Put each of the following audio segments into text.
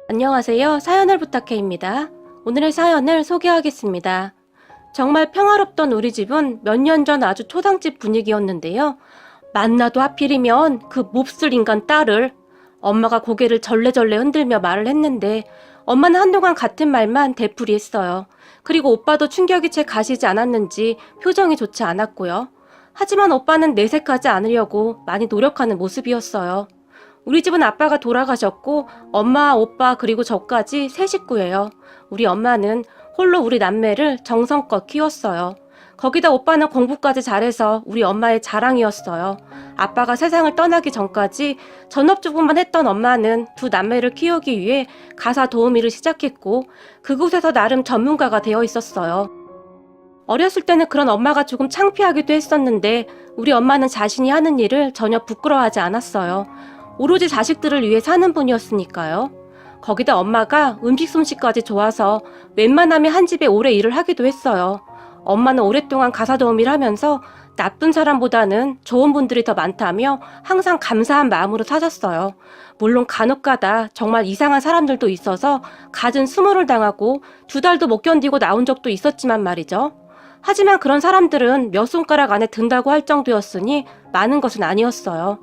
안녕하세요. 사연을 부탁해입니다. 오늘의 사연을 소개하겠습니다. 정말 평화롭던 우리 집은 몇 년 전 아주 초상집 분위기였는데요. 만나도 하필이면 그 몹쓸 인간 딸을 엄마가 고개를 절레절레 흔들며 말을 했는데 엄마는 한동안 같은 말만 되풀이했어요. 그리고 오빠도 충격이 채 가시지 않았는지 표정이 좋지 않았고요. 하지만 오빠는 내색하지 않으려고 많이 노력하는 모습이었어요. 우리 집은 아빠가 돌아가셨고 엄마, 오빠 그리고 저까지 세 식구예요. 우리 엄마는 홀로 우리 남매를 정성껏 키웠어요. 거기다 오빠는 공부까지 잘해서 우리 엄마의 자랑이었어요. 아빠가 세상을 떠나기 전까지 전업주부만 했던 엄마는 두 남매를 키우기 위해 가사 도우미를 시작했고 그곳에서 나름 전문가가 되어 있었어요. 어렸을 때는 그런 엄마가 조금 창피하기도 했었는데 우리 엄마는 자신이 하는 일을 전혀 부끄러워하지 않았어요. 오로지 자식들을 위해 사는 분이었으니까요. 거기다 엄마가 음식 솜씨까지 좋아서 웬만하면 한 집에 오래 일을 하기도 했어요. 엄마는 오랫동안 가사 도우미를 하면서 나쁜 사람보다는 좋은 분들이 더 많다며 항상 감사한 마음으로 사셨어요. 물론 간혹가다 정말 이상한 사람들도 있어서 갖은 수모를 당하고 2달도 못 견디고 나온 적도 있었지만 말이죠. 하지만 그런 사람들은 몇 손가락 안에 든다고 할 정도였으니 많은 것은 아니었어요.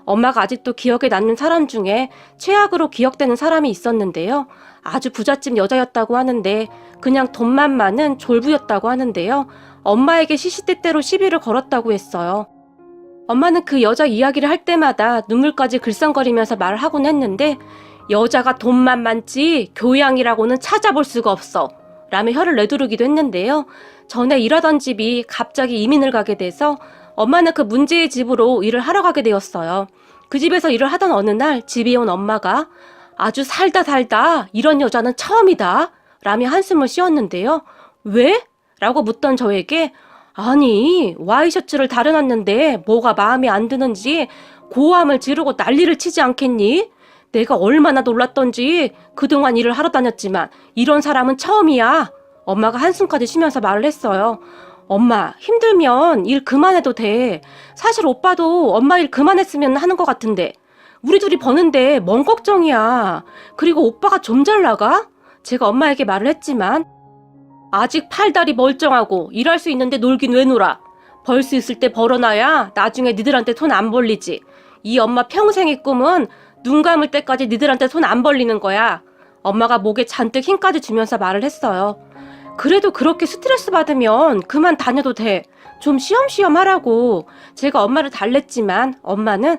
엄마가 아직도 기억에 남는 사람 중에 최악으로 기억되는 사람이 있었는데요. 아주 부잣집 여자였다고 하는데 그냥 돈만 많은 졸부였다고 하는데요. 엄마에게 시시때때로 시비를 걸었다고 했어요. 엄마는 그 여자 이야기를 할 때마다 눈물까지 글썽거리면서 말을 하곤 했는데 여자가 돈만 많지 교양이라고는 찾아볼 수가 없어 라며 혀를 내두르기도 했는데요. 전에 일하던 집이 갑자기 이민을 가게 돼서 엄마는 그 문제의 집으로 일을 하러 가게 되었어요. 그 집에서 일을 하던 어느 날 집에 온 엄마가 아주 살다 이런 여자는 처음이다 라며 한숨을 쉬었는데요. 왜? 라고 묻던 저에게 아니 와이셔츠를 다려놨는데 뭐가 마음에 안 드는지 고함을 지르고 난리를 치지 않겠니? 내가 얼마나 놀랐던지 그동안 일을 하러 다녔지만 이런 사람은 처음이야. 엄마가 한숨까지 쉬면서 말을 했어요. 엄마, 힘들면 일 그만해도 돼. 사실 오빠도 엄마 일 그만했으면 하는 것 같은데. 우리 둘이 버는데 뭔 걱정이야. 그리고 오빠가 좀 잘 나가? 제가 엄마에게 말을 했지만 아직 팔다리 멀쩡하고 일할 수 있는데 놀긴 왜 놀아? 벌 수 있을 때 벌어놔야 나중에 니들한테 손 안 벌리지. 이 엄마 평생의 꿈은 눈 감을 때까지 니들한테 손 안 벌리는 거야. 엄마가 목에 잔뜩 힘까지 주면서 말을 했어요. 그래도 그렇게 스트레스 받으면 그만 다녀도 돼. 좀 쉬엄쉬엄 하라고. 제가 엄마를 달랬지만 엄마는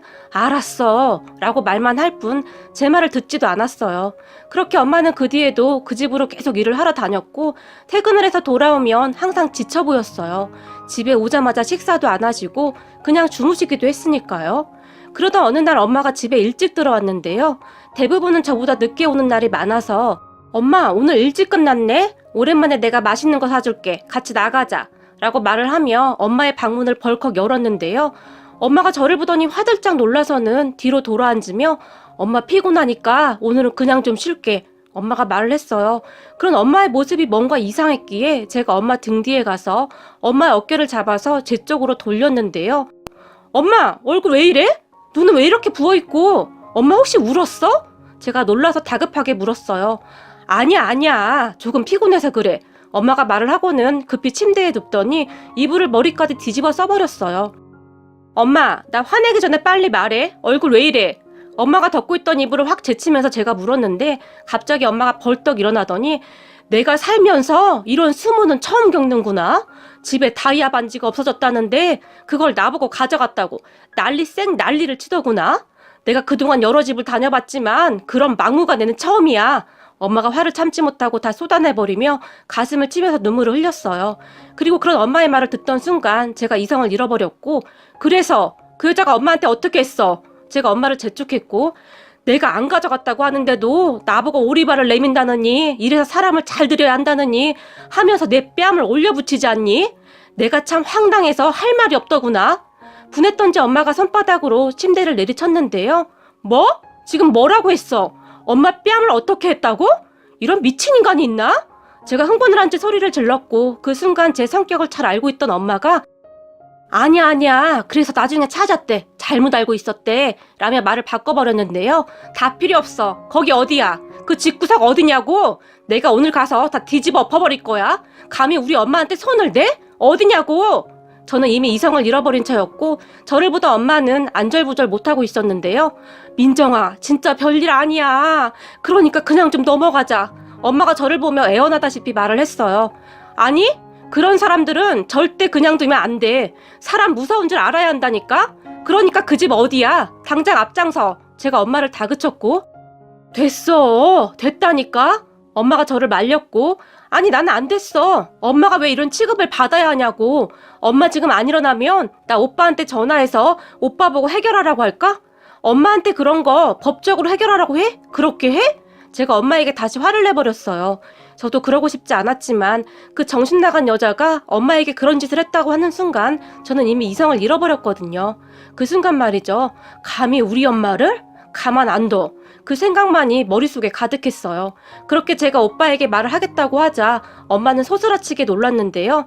알았어 라고 말만 할 뿐 제 말을 듣지도 않았어요. 그렇게 엄마는 그 뒤에도 그 집으로 계속 일을 하러 다녔고 퇴근을 해서 돌아오면 항상 지쳐 보였어요. 집에 오자마자 식사도 안 하시고 그냥 주무시기도 했으니까요. 그러던 어느 날 엄마가 집에 일찍 들어왔는데요. 대부분은 저보다 늦게 오는 날이 많아서 엄마 오늘 일찍 끝났네? 오랜만에 내가 맛있는 거 사줄게. 같이 나가자. 라고 말을 하며 엄마의 방문을 벌컥 열었는데요. 엄마가 저를 보더니 화들짝 놀라서는 뒤로 돌아앉으며 엄마 피곤하니까 오늘은 그냥 좀 쉴게. 엄마가 말을 했어요. 그런 엄마의 모습이 뭔가 이상했기에 제가 엄마 등 뒤에 가서 엄마의 어깨를 잡아서 제 쪽으로 돌렸는데요. 엄마 얼굴 왜 이래? 눈은 왜 이렇게 부어있고? 엄마 혹시 울었어? 제가 놀라서 다급하게 물었어요. 아니야. 조금 피곤해서 그래. 엄마가 말을 하고는 급히 침대에 눕더니 이불을 머리까지 뒤집어 써버렸어요. 엄마, 나 화내기 전에 빨리 말해. 얼굴 왜 이래? 엄마가 덮고 있던 이불을 확 제치면서 제가 물었는데 갑자기 엄마가 벌떡 일어나더니 내가 살면서 이런 수모는 처음 겪는구나. 집에 다이아 반지가 없어졌다는데 그걸 나보고 가져갔다고 난리를 치더구나. 내가 그동안 여러 집을 다녀봤지만 그런 막무가내는 처음이야. 엄마가 화를 참지 못하고 다 쏟아내버리며 가슴을 치면서 눈물을 흘렸어요. 그리고 그런 엄마의 말을 듣던 순간 제가 이성을 잃어버렸고 그래서 그 여자가 엄마한테 어떻게 했어? 제가 엄마를 재촉했고 내가 안 가져갔다고 하는데도 나보고 오리발을 내민다느니 이래서 사람을 잘 들여야 한다느니 하면서 내 뺨을 올려붙이지 않니? 내가 참 황당해서 할 말이 없더구나. 분했던지 엄마가 손바닥으로 침대를 내리쳤는데요. 뭐? 지금 뭐라고 했어? 엄마 뺨을 어떻게 했다고? 이런 미친 인간이 있나? 제가 흥분을 한 채 소리를 질렀고 그 순간 제 성격을 잘 알고 있던 엄마가 아니야. 그래서 나중에 찾았대. 잘못 알고 있었대. 라며 말을 바꿔버렸는데요. 다 필요 없어. 거기 어디야? 그 집구석 어디냐고? 내가 오늘 가서 다 뒤집어 엎어버릴 거야. 감히 우리 엄마한테 손을 대? 어디냐고? 저는 이미 이성을 잃어버린 차였고 저를 보던 엄마는 안절부절 못하고 있었는데요. 민정아, 진짜 별일 아니야. 그러니까 그냥 좀 넘어가자. 엄마가 저를 보며 애원하다시피 말을 했어요. 아니, 그런 사람들은 절대 그냥 두면 안 돼. 사람 무서운 줄 알아야 한다니까? 그러니까 그 집 어디야? 당장 앞장서. 제가 엄마를 다그쳤고. 됐어. 됐다니까? 엄마가 저를 말렸고. 아니, 나는 안 됐어. 엄마가 왜 이런 취급을 받아야 하냐고. 엄마 지금 안 일어나면 나 오빠한테 전화해서 오빠 보고 해결하라고 할까? 엄마한테 그런 거 법적으로 해결하라고 해? 그렇게 해? 제가 엄마에게 다시 화를 내버렸어요. 저도 그러고 싶지 않았지만 그 정신 나간 여자가 엄마에게 그런 짓을 했다고 하는 순간 저는 이미 이성을 잃어버렸거든요. 그 순간 말이죠. 감히 우리 엄마를? 가만 안 둬. 그 생각만이 머릿속에 가득했어요. 그렇게 제가 오빠에게 말을 하겠다고 하자 엄마는 소스라치게 놀랐는데요.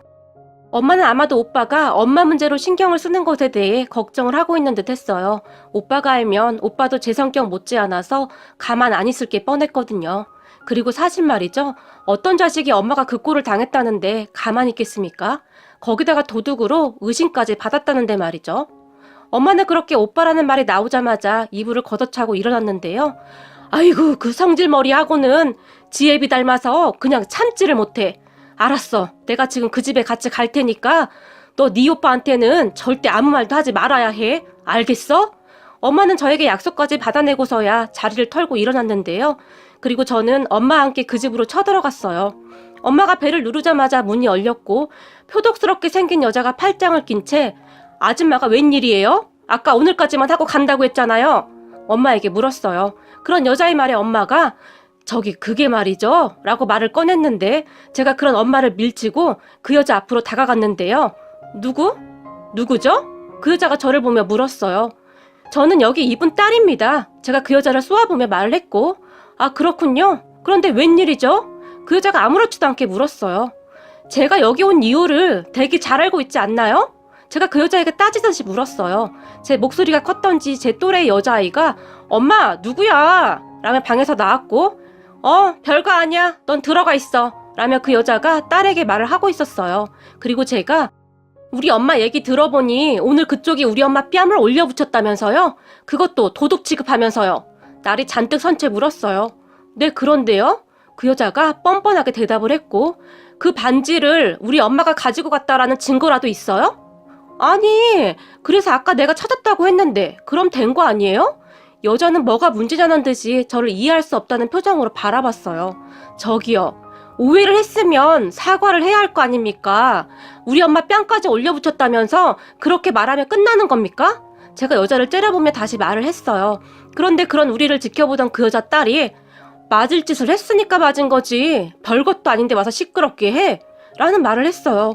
엄마는 아마도 오빠가 엄마 문제로 신경을 쓰는 것에 대해 걱정을 하고 있는 듯 했어요. 오빠가 알면 오빠도 제 성격 못지않아서 가만 안 있을 게 뻔했거든요. 그리고 사실 말이죠. 어떤 자식이 엄마가 그 꼴을 당했다는데 가만히 있겠습니까? 거기다가 도둑으로 의심까지 받았다는데 말이죠. 엄마는 그렇게 오빠라는 말이 나오자마자 이불을 걷어차고 일어났는데요. 아이고, 그 성질머리하고는 지혜비 닮아서 그냥 참지를 못해. 알았어. 내가 지금 그 집에 같이 갈 테니까 너 네 오빠한테는 절대 아무 말도 하지 말아야 해. 알겠어? 엄마는 저에게 약속까지 받아내고서야 자리를 털고 일어났는데요. 그리고 저는 엄마와 함께 그 집으로 쳐들어갔어요. 엄마가 배를 누르자마자 문이 열렸고 표독스럽게 생긴 여자가 팔짱을 낀 채 아줌마가 웬일이에요? 아까 오늘까지만 하고 간다고 했잖아요. 엄마에게 물었어요. 그런 여자의 말에 엄마가 저기 그게 말이죠? 라고 말을 꺼냈는데 제가 그런 엄마를 밀치고 그 여자 앞으로 다가갔는데요. 누구죠? 그 여자가 저를 보며 물었어요. 저는 여기 이분 딸입니다. 제가 그 여자를 쏘아보며 말을 했고 아, 그렇군요. 그런데 웬일이죠? 그 여자가 아무렇지도 않게 물었어요. 제가 여기 온 이유를 되게 잘 알고 있지 않나요? 제가 그 여자에게 따지듯이 물었어요. 제 목소리가 컸던지 제 또래의 여자아이가 엄마 누구야? 라며 방에서 나왔고 별거 아니야. 넌 들어가 있어. 라며 그 여자가 딸에게 말을 하고 있었어요. 그리고 제가 우리 엄마 얘기 들어보니 오늘 그쪽이 우리 엄마 뺨을 올려붙였다면서요? 그것도 도둑 취급하면서요. 날이 잔뜩 선 채 물었어요. 네, 그런데요? 그 여자가 뻔뻔하게 대답을 했고 그 반지를 우리 엄마가 가지고 갔다라는 증거라도 있어요? 아니, 그래서 아까 내가 찾았다고 했는데 그럼 된 거 아니에요? 여자는 뭐가 문제냐는 듯이 저를 이해할 수 없다는 표정으로 바라봤어요. 저기요, 오해를 했으면 사과를 해야 할 거 아닙니까? 우리 엄마 뺨까지 올려붙였다면서 그렇게 말하면 끝나는 겁니까? 제가 여자를 째려보며 다시 말을 했어요. 그런데 그런 우리를 지켜보던 그 여자 딸이 맞을 짓을 했으니까 맞은 거지 별것도 아닌데 와서 시끄럽게 해? 라는 말을 했어요.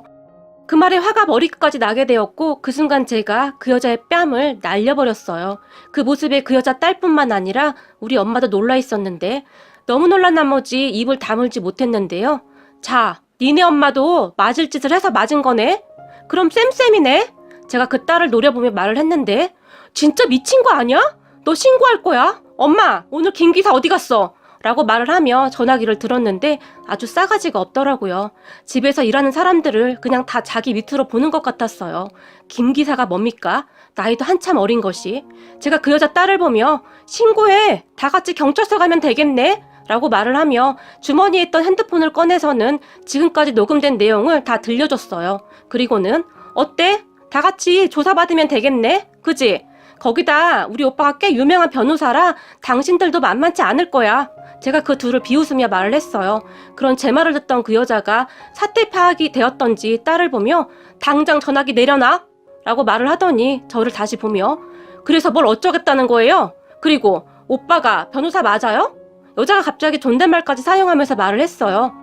그 말에 화가 머리끝까지 나게 되었고 그 순간 제가 그 여자의 뺨을 날려버렸어요. 그 모습에 그 여자 딸뿐만 아니라 우리 엄마도 놀라 있었는데 너무 놀란 나머지 입을 다물지 못했는데요. 자, 니네 엄마도 맞을 짓을 해서 맞은 거네? 그럼 쌤쌤이네? 제가 그 딸을 노려보며 말을 했는데 진짜 미친 거 아니야? 너 신고할 거야? 엄마, 오늘 김 기사 어디 갔어? 라고 말을 하며 전화기를 들었는데 아주 싸가지가 없더라고요. 집에서 일하는 사람들을 그냥 다 자기 밑으로 보는 것 같았어요. 김 기사가 뭡니까? 나이도 한참 어린 것이. 제가 그 여자 딸을 보며 신고해! 다 같이 경찰서 가면 되겠네? 라고 말을 하며 주머니에 있던 핸드폰을 꺼내서는 지금까지 녹음된 내용을 다 들려줬어요. 그리고는 어때? 다 같이 조사받으면 되겠네? 그지? 거기다 우리 오빠가 꽤 유명한 변호사라 당신들도 만만치 않을 거야. 제가 그 둘을 비웃으며 말을 했어요. 그런 제 말을 듣던 그 여자가 사태 파악이 되었던지 딸을 보며 당장 전화기 내려놔! 라고 말을 하더니 저를 다시 보며 그래서 뭘 어쩌겠다는 거예요? 그리고 오빠가 변호사 맞아요? 여자가 갑자기 존댓말까지 사용하면서 말을 했어요.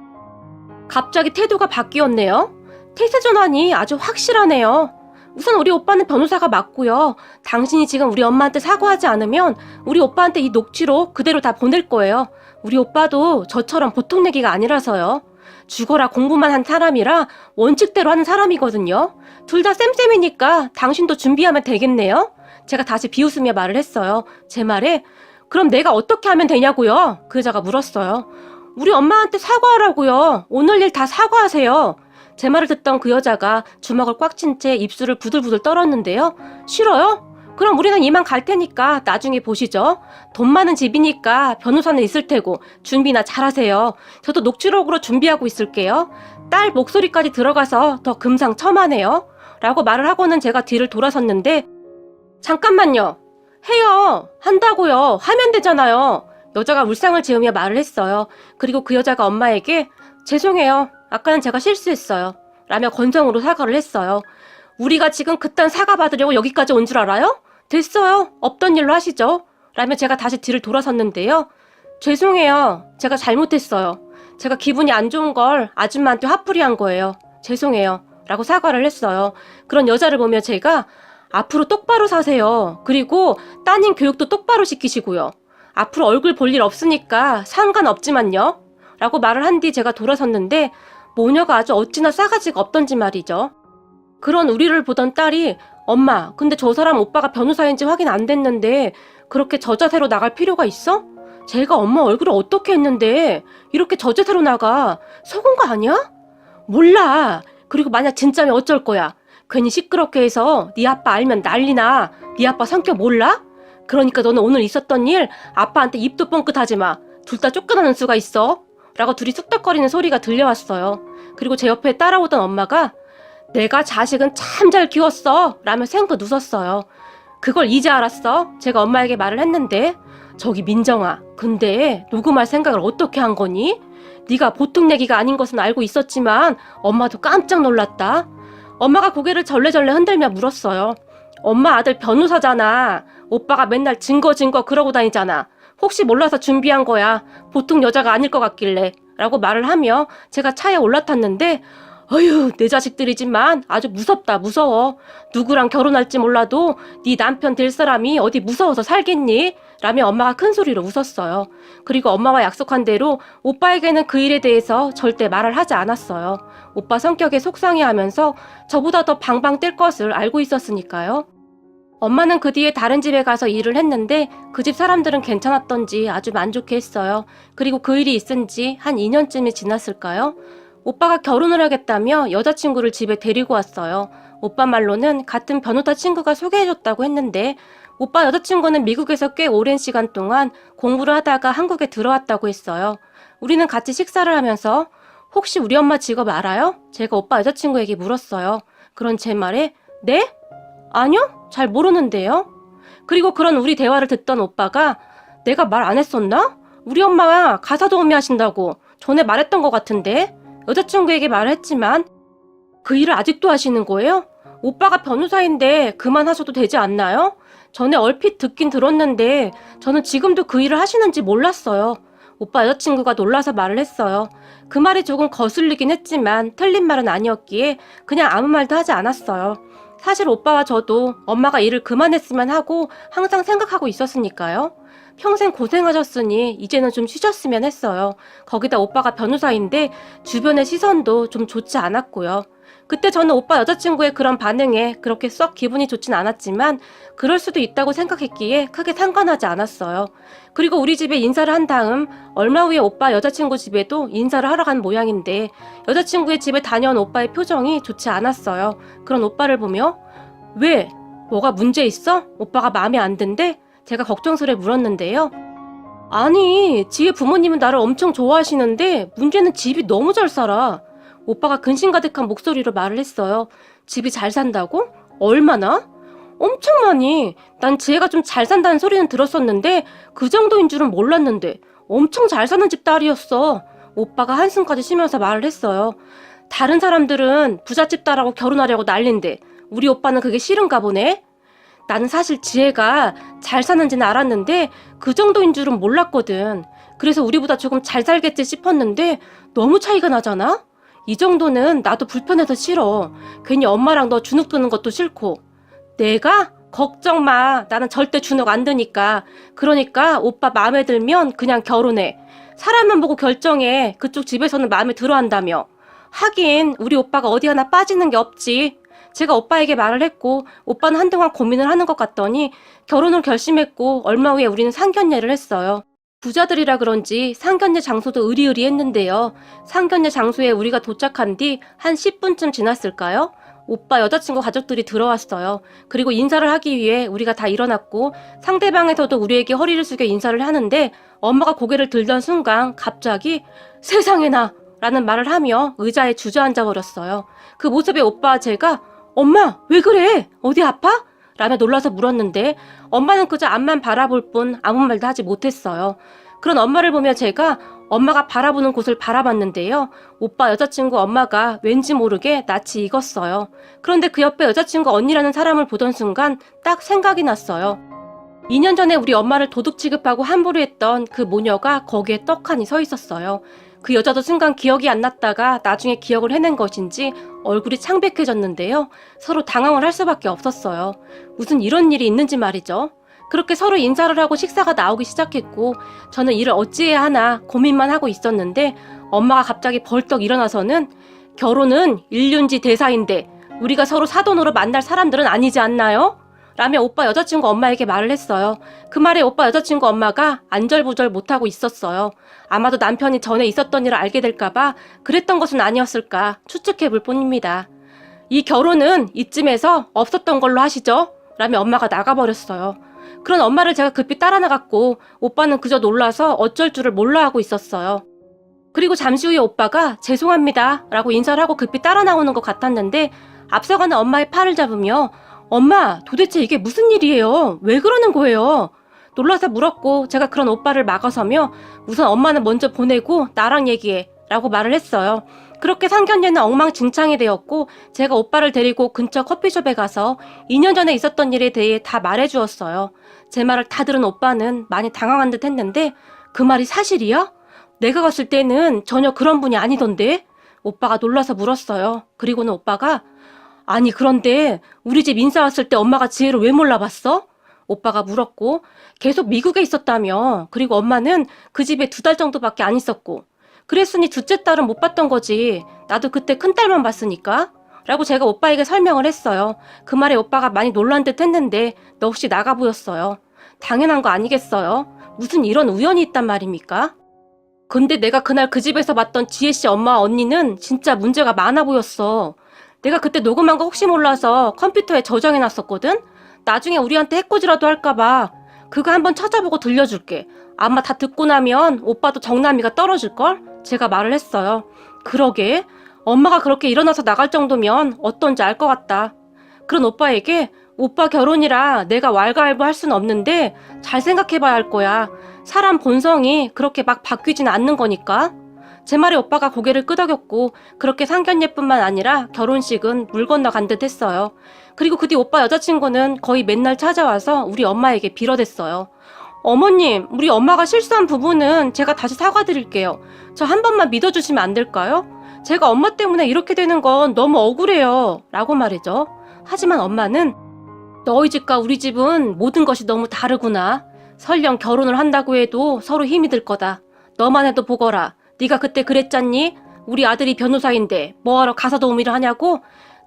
갑자기 태도가 바뀌었네요. 태세 전환이 아주 확실하네요. 우선 우리 오빠는 변호사가 맞고요. 당신이 지금 우리 엄마한테 사과하지 않으면 우리 오빠한테 이 녹취록 그대로 다 보낼 거예요. 우리 오빠도 저처럼 보통 내기가 아니라서요. 죽어라 공부만 한 사람이라 원칙대로 하는 사람이거든요. 둘 다 쌤쌤이니까 당신도 준비하면 되겠네요. 제가 다시 비웃으며 말을 했어요. 제 말에 그럼 내가 어떻게 하면 되냐고요? 그 여자가 물었어요. 우리 엄마한테 사과하라고요. 오늘 일 다 사과하세요. 제 말을 듣던 그 여자가 주먹을 꽉 쥔 채 입술을 부들부들 떨었는데요. 싫어요? 그럼 우리는 이만 갈 테니까 나중에 보시죠. 돈 많은 집이니까 변호사는 있을 테고 준비나 잘하세요. 저도 녹취록으로 준비하고 있을게요. 딸 목소리까지 들어가서 더 금상첨화네요. 라고 말을 하고는 제가 뒤를 돌아섰는데 잠깐만요. 해요. 한다고요. 하면 되잖아요. 여자가 울상을 지으며 말을 했어요. 그리고 그 여자가 엄마에게 죄송해요. 아까는 제가 실수했어요. 라며 건성으로 사과를 했어요. 우리가 지금 그딴 사과 받으려고 여기까지 온 줄 알아요? 됐어요. 없던 일로 하시죠. 라며 제가 다시 뒤를 돌아섰는데요. 죄송해요. 제가 잘못했어요. 제가 기분이 안 좋은 걸 아줌마한테 화풀이 한 거예요. 죄송해요. 라고 사과를 했어요. 그런 여자를 보며 제가 앞으로 똑바로 사세요. 그리고 따님 교육도 똑바로 시키시고요. 앞으로 얼굴 볼 일 없으니까 상관없지만요. 라고 말을 한 뒤 제가 돌아섰는데 모녀가 아주 어찌나 싸가지가 없던지 말이죠. 그런 우리를 보던 딸이 엄마, 근데 저 사람 오빠가 변호사인지 확인 안 됐는데 그렇게 저자세로 나갈 필요가 있어? 제가 엄마 얼굴을 어떻게 했는데 이렇게 저자세로 나가? 속은 거 아니야? 몰라. 그리고 만약 진짜면 어쩔 거야? 괜히 시끄럽게 해서 네 아빠 알면 난리나. 네 아빠 성격 몰라? 그러니까 너는 오늘 있었던 일 아빠한테 입도 뻥끗하지 마. 둘 다 쫓겨나는 수가 있어. 라고 둘이 쑥덕거리는 소리가 들려왔어요. 그리고 제 옆에 따라오던 엄마가 내가 자식은 참 잘 키웠어. 라며 생긋 웃었어요. 그걸 이제 알았어. 제가 엄마에게 말을 했는데 저기 민정아, 근데 녹음할 생각을 어떻게 한 거니? 네가 보통 얘기가 아닌 것은 알고 있었지만 엄마도 깜짝 놀랐다. 엄마가 고개를 절레절레 흔들며 물었어요. 엄마 아들 변호사잖아. 오빠가 맨날 증거 그러고 다니잖아. 혹시 몰라서 준비한 거야. 보통 여자가 아닐 것 같길래. 라고 말을 하며 제가 차에 올라탔는데 어휴, 내 자식들이지만 아주 무섭다, 무서워. 누구랑 결혼할지 몰라도 네 남편 될 사람이 어디 무서워서 살겠니? 라며 엄마가 큰 소리로 웃었어요. 그리고 엄마와 약속한 대로 오빠에게는 그 일에 대해서 절대 말을 하지 않았어요. 오빠 성격에 속상해하면서 저보다 더 방방 뛸 것을 알고 있었으니까요. 엄마는 그 뒤에 다른 집에 가서 일을 했는데 그 집 사람들은 괜찮았던지 아주 만족해했어요. 그리고 그 일이 있은 지 한 2년쯤이 지났을까요? 오빠가 결혼을 하겠다며 여자친구를 집에 데리고 왔어요. 오빠 말로는 같은 변호사 친구가 소개해줬다고 했는데 오빠 여자친구는 미국에서 꽤 오랜 시간 동안 공부를 하다가 한국에 들어왔다고 했어요. 우리는 같이 식사를 하면서 혹시 우리 엄마 직업 알아요? 제가 오빠 여자친구에게 물었어요. 그런 제 말에 네? 아니요? 잘 모르는데요. 그리고 그런 우리 대화를 듣던 오빠가 내가 말 안 했었나? 우리 엄마가 가사 도우미 하신다고 전에 말했던 것 같은데 여자친구에게 말을 했지만 그 일을 아직도 하시는 거예요? 오빠가 변호사인데 그만하셔도 되지 않나요? 전에 얼핏 듣긴 들었는데 저는 지금도 그 일을 하시는지 몰랐어요. 오빠 여자친구가 놀라서 말을 했어요. 그 말이 조금 거슬리긴 했지만 틀린 말은 아니었기에 그냥 아무 말도 하지 않았어요. 사실 오빠와 저도 엄마가 일을 그만했으면 하고 항상 생각하고 있었으니까요. 평생 고생하셨으니 이제는 좀 쉬셨으면 했어요. 거기다 오빠가 변호사인데 주변의 시선도 좀 좋지 않았고요. 그때 저는 오빠 여자친구의 그런 반응에 그렇게 썩 기분이 좋진 않았지만 그럴 수도 있다고 생각했기에 크게 상관하지 않았어요. 그리고 우리 집에 인사를 한 다음 얼마 후에 오빠 여자친구 집에도 인사를 하러 간 모양인데 여자친구의 집에 다녀온 오빠의 표정이 좋지 않았어요. 그런 오빠를 보며 왜? 뭐가 문제 있어? 오빠가 마음에 안 든대? 제가 걱정스레 물었는데요. 아니, 지혜 부모님은 나를 엄청 좋아하시는데 문제는 집이 너무 잘 살아. 오빠가 근심 가득한 목소리로 말을 했어요. 집이 잘 산다고? 얼마나? 엄청 많이. 난 지혜가 좀 잘 산다는 소리는 들었었는데 그 정도인 줄은 몰랐는데 엄청 잘 사는 집 딸이었어. 오빠가 한숨까지 쉬면서 말을 했어요. 다른 사람들은 부잣집 딸하고 결혼하려고 난린데 우리 오빠는 그게 싫은가 보네. 나는 사실 지혜가 잘 사는지는 알았는데 그 정도인 줄은 몰랐거든. 그래서 우리보다 조금 잘 살겠지 싶었는데 너무 차이가 나잖아? 이 정도는 나도 불편해서 싫어. 괜히 엄마랑 너 주눅 드는 것도 싫고. 내가? 걱정 마. 나는 절대 주눅 안 드니까. 그러니까 오빠 마음에 들면 그냥 결혼해. 사람만 보고 결정해. 그쪽 집에서는 마음에 들어 한다며. 하긴 우리 오빠가 어디 하나 빠지는 게 없지. 제가 오빠에게 말을 했고 오빠는 한동안 고민을 하는 것 같더니 결혼을 결심했고 얼마 후에 우리는 상견례를 했어요. 부자들이라 그런지 상견례 장소도 으리으리했는데요. 상견례 장소에 우리가 도착한 뒤 한 10분쯤 지났을까요? 오빠 여자친구 가족들이 들어왔어요. 그리고 인사를 하기 위해 우리가 다 일어났고 상대방에서도 우리에게 허리를 숙여 인사를 하는데 엄마가 고개를 들던 순간 갑자기 세상에나 라는 말을 하며 의자에 주저앉아 버렸어요. 그 모습에 오빠와 제가 엄마 왜 그래? 어디 아파? 라며 놀라서 물었는데 엄마는 그저 앞만 바라볼 뿐 아무 말도 하지 못했어요. 그런 엄마를 보며 제가 엄마가 바라보는 곳을 바라봤는데요. 오빠 여자친구 엄마가 왠지 모르게 낯이 익었어요. 그런데 그 옆에 여자친구 언니라는 사람을 보던 순간 딱 생각이 났어요. 2년 전에 우리 엄마를 도둑 취급하고 함부로 했던 그 모녀가 거기에 떡하니 서 있었어요. 그 여자도 순간 기억이 안 났다가 나중에 기억을 해낸 것인지 얼굴이 창백해졌는데요. 서로 당황을 할 수밖에 없었어요. 무슨 이런 일이 있는지 말이죠. 그렇게 서로 인사를 하고 식사가 나오기 시작했고 저는 이를 어찌해야 하나 고민만 하고 있었는데 엄마가 갑자기 벌떡 일어나서는 결혼은 일륜지 대사인데 우리가 서로 사돈으로 만날 사람들은 아니지 않나요? 라며 오빠 여자친구 엄마에게 말을 했어요. 그 말에 오빠 여자친구 엄마가 안절부절 못하고 있었어요. 아마도 남편이 전에 있었던 일을 알게 될까봐 그랬던 것은 아니었을까 추측해볼 뿐입니다. 이 결혼은 이쯤에서 없었던 걸로 하시죠? 라며 엄마가 나가버렸어요. 그런 엄마를 제가 급히 따라 나갔고 오빠는 그저 놀라서 어쩔 줄을 몰라 하고 있었어요. 그리고 잠시 후에 오빠가 죄송합니다 라고 인사를 하고 급히 따라 나오는 것 같았는데 앞서가는 엄마의 팔을 잡으며 엄마 도대체 이게 무슨 일이에요? 왜 그러는 거예요? 놀라서 물었고 제가 그런 오빠를 막아서며 우선 엄마는 먼저 보내고 나랑 얘기해 라고 말을 했어요. 그렇게 상견례는 엉망진창이 되었고 제가 오빠를 데리고 근처 커피숍에 가서 2년 전에 있었던 일에 대해 다 말해주었어요. 제 말을 다 들은 오빠는 많이 당황한 듯 했는데 그 말이 사실이야? 내가 갔을 때는 전혀 그런 분이 아니던데? 오빠가 놀라서 물었어요. 그리고는 오빠가 아니 그런데 우리 집 인사 왔을 때 엄마가 지혜를 왜 몰라봤어? 오빠가 물었고 계속 미국에 있었다며. 그리고 엄마는 그 집에 2달 정도밖에 안 있었고 그랬으니 둘째 딸은 못 봤던 거지. 나도 그때 큰딸만 봤으니까. 라고 제가 오빠에게 설명을 했어요. 그 말에 오빠가 많이 놀란 듯 했는데 너 혹시 나가 보였어요. 당연한 거 아니겠어요? 무슨 이런 우연이 있단 말입니까? 근데 내가 그날 그 집에서 봤던 지혜씨 엄마와 언니는 진짜 문제가 많아 보였어. 내가 그때 녹음한 거 혹시 몰라서 컴퓨터에 저장해놨었거든? 나중에 우리한테 해코지라도 할까봐 그거 한번 찾아보고 들려줄게. 아마 다 듣고 나면 오빠도 정남이가 떨어질걸? 제가 말을 했어요. 그러게 엄마가 그렇게 일어나서 나갈 정도면 어떤지 알 것 같다. 그런 오빠에게 오빠 결혼이라 내가 왈가왈부할 순 없는데 잘 생각해봐야 할 거야. 사람 본성이 그렇게 막 바뀌진 않는 거니까. 제 말에 오빠가 고개를 끄덕였고 그렇게 상견례뿐만 아니라 결혼식은 물 건너간 듯 했어요. 그리고 그 뒤 오빠 여자친구는 거의 맨날 찾아와서 우리 엄마에게 빌어댔어요. 어머님, 우리 엄마가 실수한 부분은 제가 다시 사과드릴게요. 저 한 번만 믿어주시면 안 될까요? 제가 엄마 때문에 이렇게 되는 건 너무 억울해요. 라고 말이죠. 하지만 엄마는 너희 집과 우리 집은 모든 것이 너무 다르구나. 설령 결혼을 한다고 해도 서로 힘이 들 거다. 너만 해도 보거라. 네가 그때 그랬잖니? 우리 아들이 변호사인데 뭐하러 가사 도우미를 하냐고?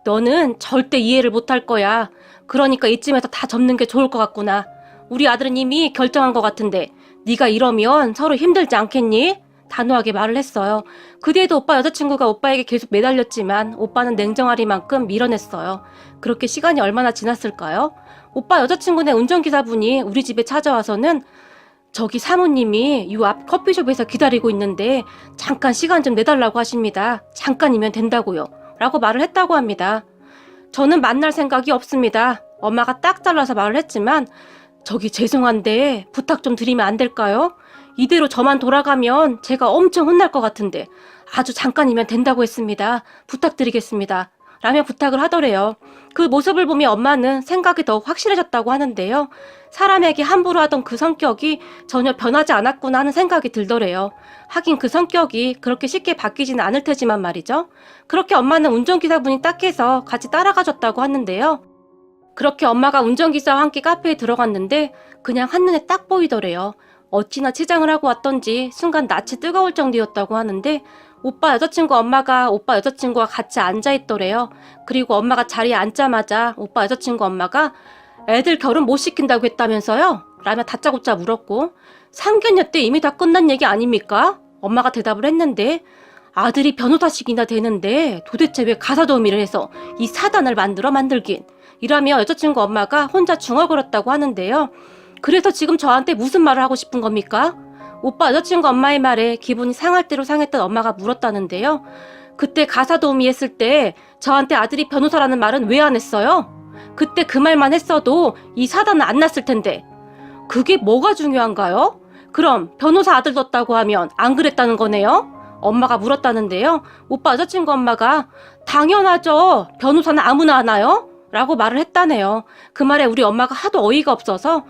너는 절대 이해를 못할 거야. 그러니까 이쯤에서 다 접는 게 좋을 것 같구나. 우리 아들은 이미 결정한 것 같은데 네가 이러면 서로 힘들지 않겠니? 단호하게 말을 했어요. 그 뒤에도 오빠 여자친구가 오빠에게 계속 매달렸지만 오빠는 냉정하리만큼 밀어냈어요. 그렇게 시간이 얼마나 지났을까요? 오빠 여자친구네 운전기사분이 우리 집에 찾아와서는 저기 사모님이 요 앞 커피숍에서 기다리고 있는데 잠깐 시간 좀 내달라고 하십니다. 잠깐이면 된다고요. 라고 말을 했다고 합니다. 저는 만날 생각이 없습니다. 엄마가 딱 잘라서 말을 했지만 저기 죄송한데 부탁 좀 드리면 안 될까요? 이대로 저만 돌아가면 제가 엄청 혼날 것 같은데 아주 잠깐이면 된다고 했습니다. 부탁드리겠습니다. 라며 부탁을 하더래요. 그 모습을 보며 엄마는 생각이 더욱 확실해졌다고 하는데요. 사람에게 함부로 하던 그 성격이 전혀 변하지 않았구나 하는 생각이 들더래요. 하긴 그 성격이 그렇게 쉽게 바뀌지는 않을 테지만 말이죠. 그렇게 엄마는 운전기사분이 딱해서 같이 따라가줬다고 하는데요. 그렇게 엄마가 운전기사와 함께 카페에 들어갔는데 그냥 한눈에 딱 보이더래요. 어찌나 치장을 하고 왔던지 순간 낯이 뜨거울 정도였다고 하는데 오빠 여자친구 엄마가 오빠 여자친구와 같이 앉아있더래요. 그리고 엄마가 자리에 앉자마자 오빠 여자친구 엄마가 애들 결혼 못 시킨다고 했다면서요? 라며 다짜고짜 물었고 상견례 때 이미 다 끝난 얘기 아닙니까? 엄마가 대답을 했는데 아들이 변호사식이나 되는데 도대체 왜 가사도우미를 해서 이 사단을 만들긴 이라며 여자친구 엄마가 혼자 중얼거렸다고 하는데요. 그래서 지금 저한테 무슨 말을 하고 싶은 겁니까? 오빠 여자친구 엄마의 말에 기분이 상할 대로 상했던 엄마가 물었다는데요. 그때 가사도우미 했을 때 저한테 아들이 변호사라는 말은 왜 안 했어요? 그때 그 말만 했어도 이 사단은 안 났을 텐데. 그게 뭐가 중요한가요? 그럼 변호사 아들 뒀다고 하면 안 그랬다는 거네요? 엄마가 물었다는데요. 오빠 여자친구 엄마가 당연하죠. 변호사는 아무나 하나요? 라고 말을 했다네요. 그 말에 우리 엄마가 하도 어이가 없어서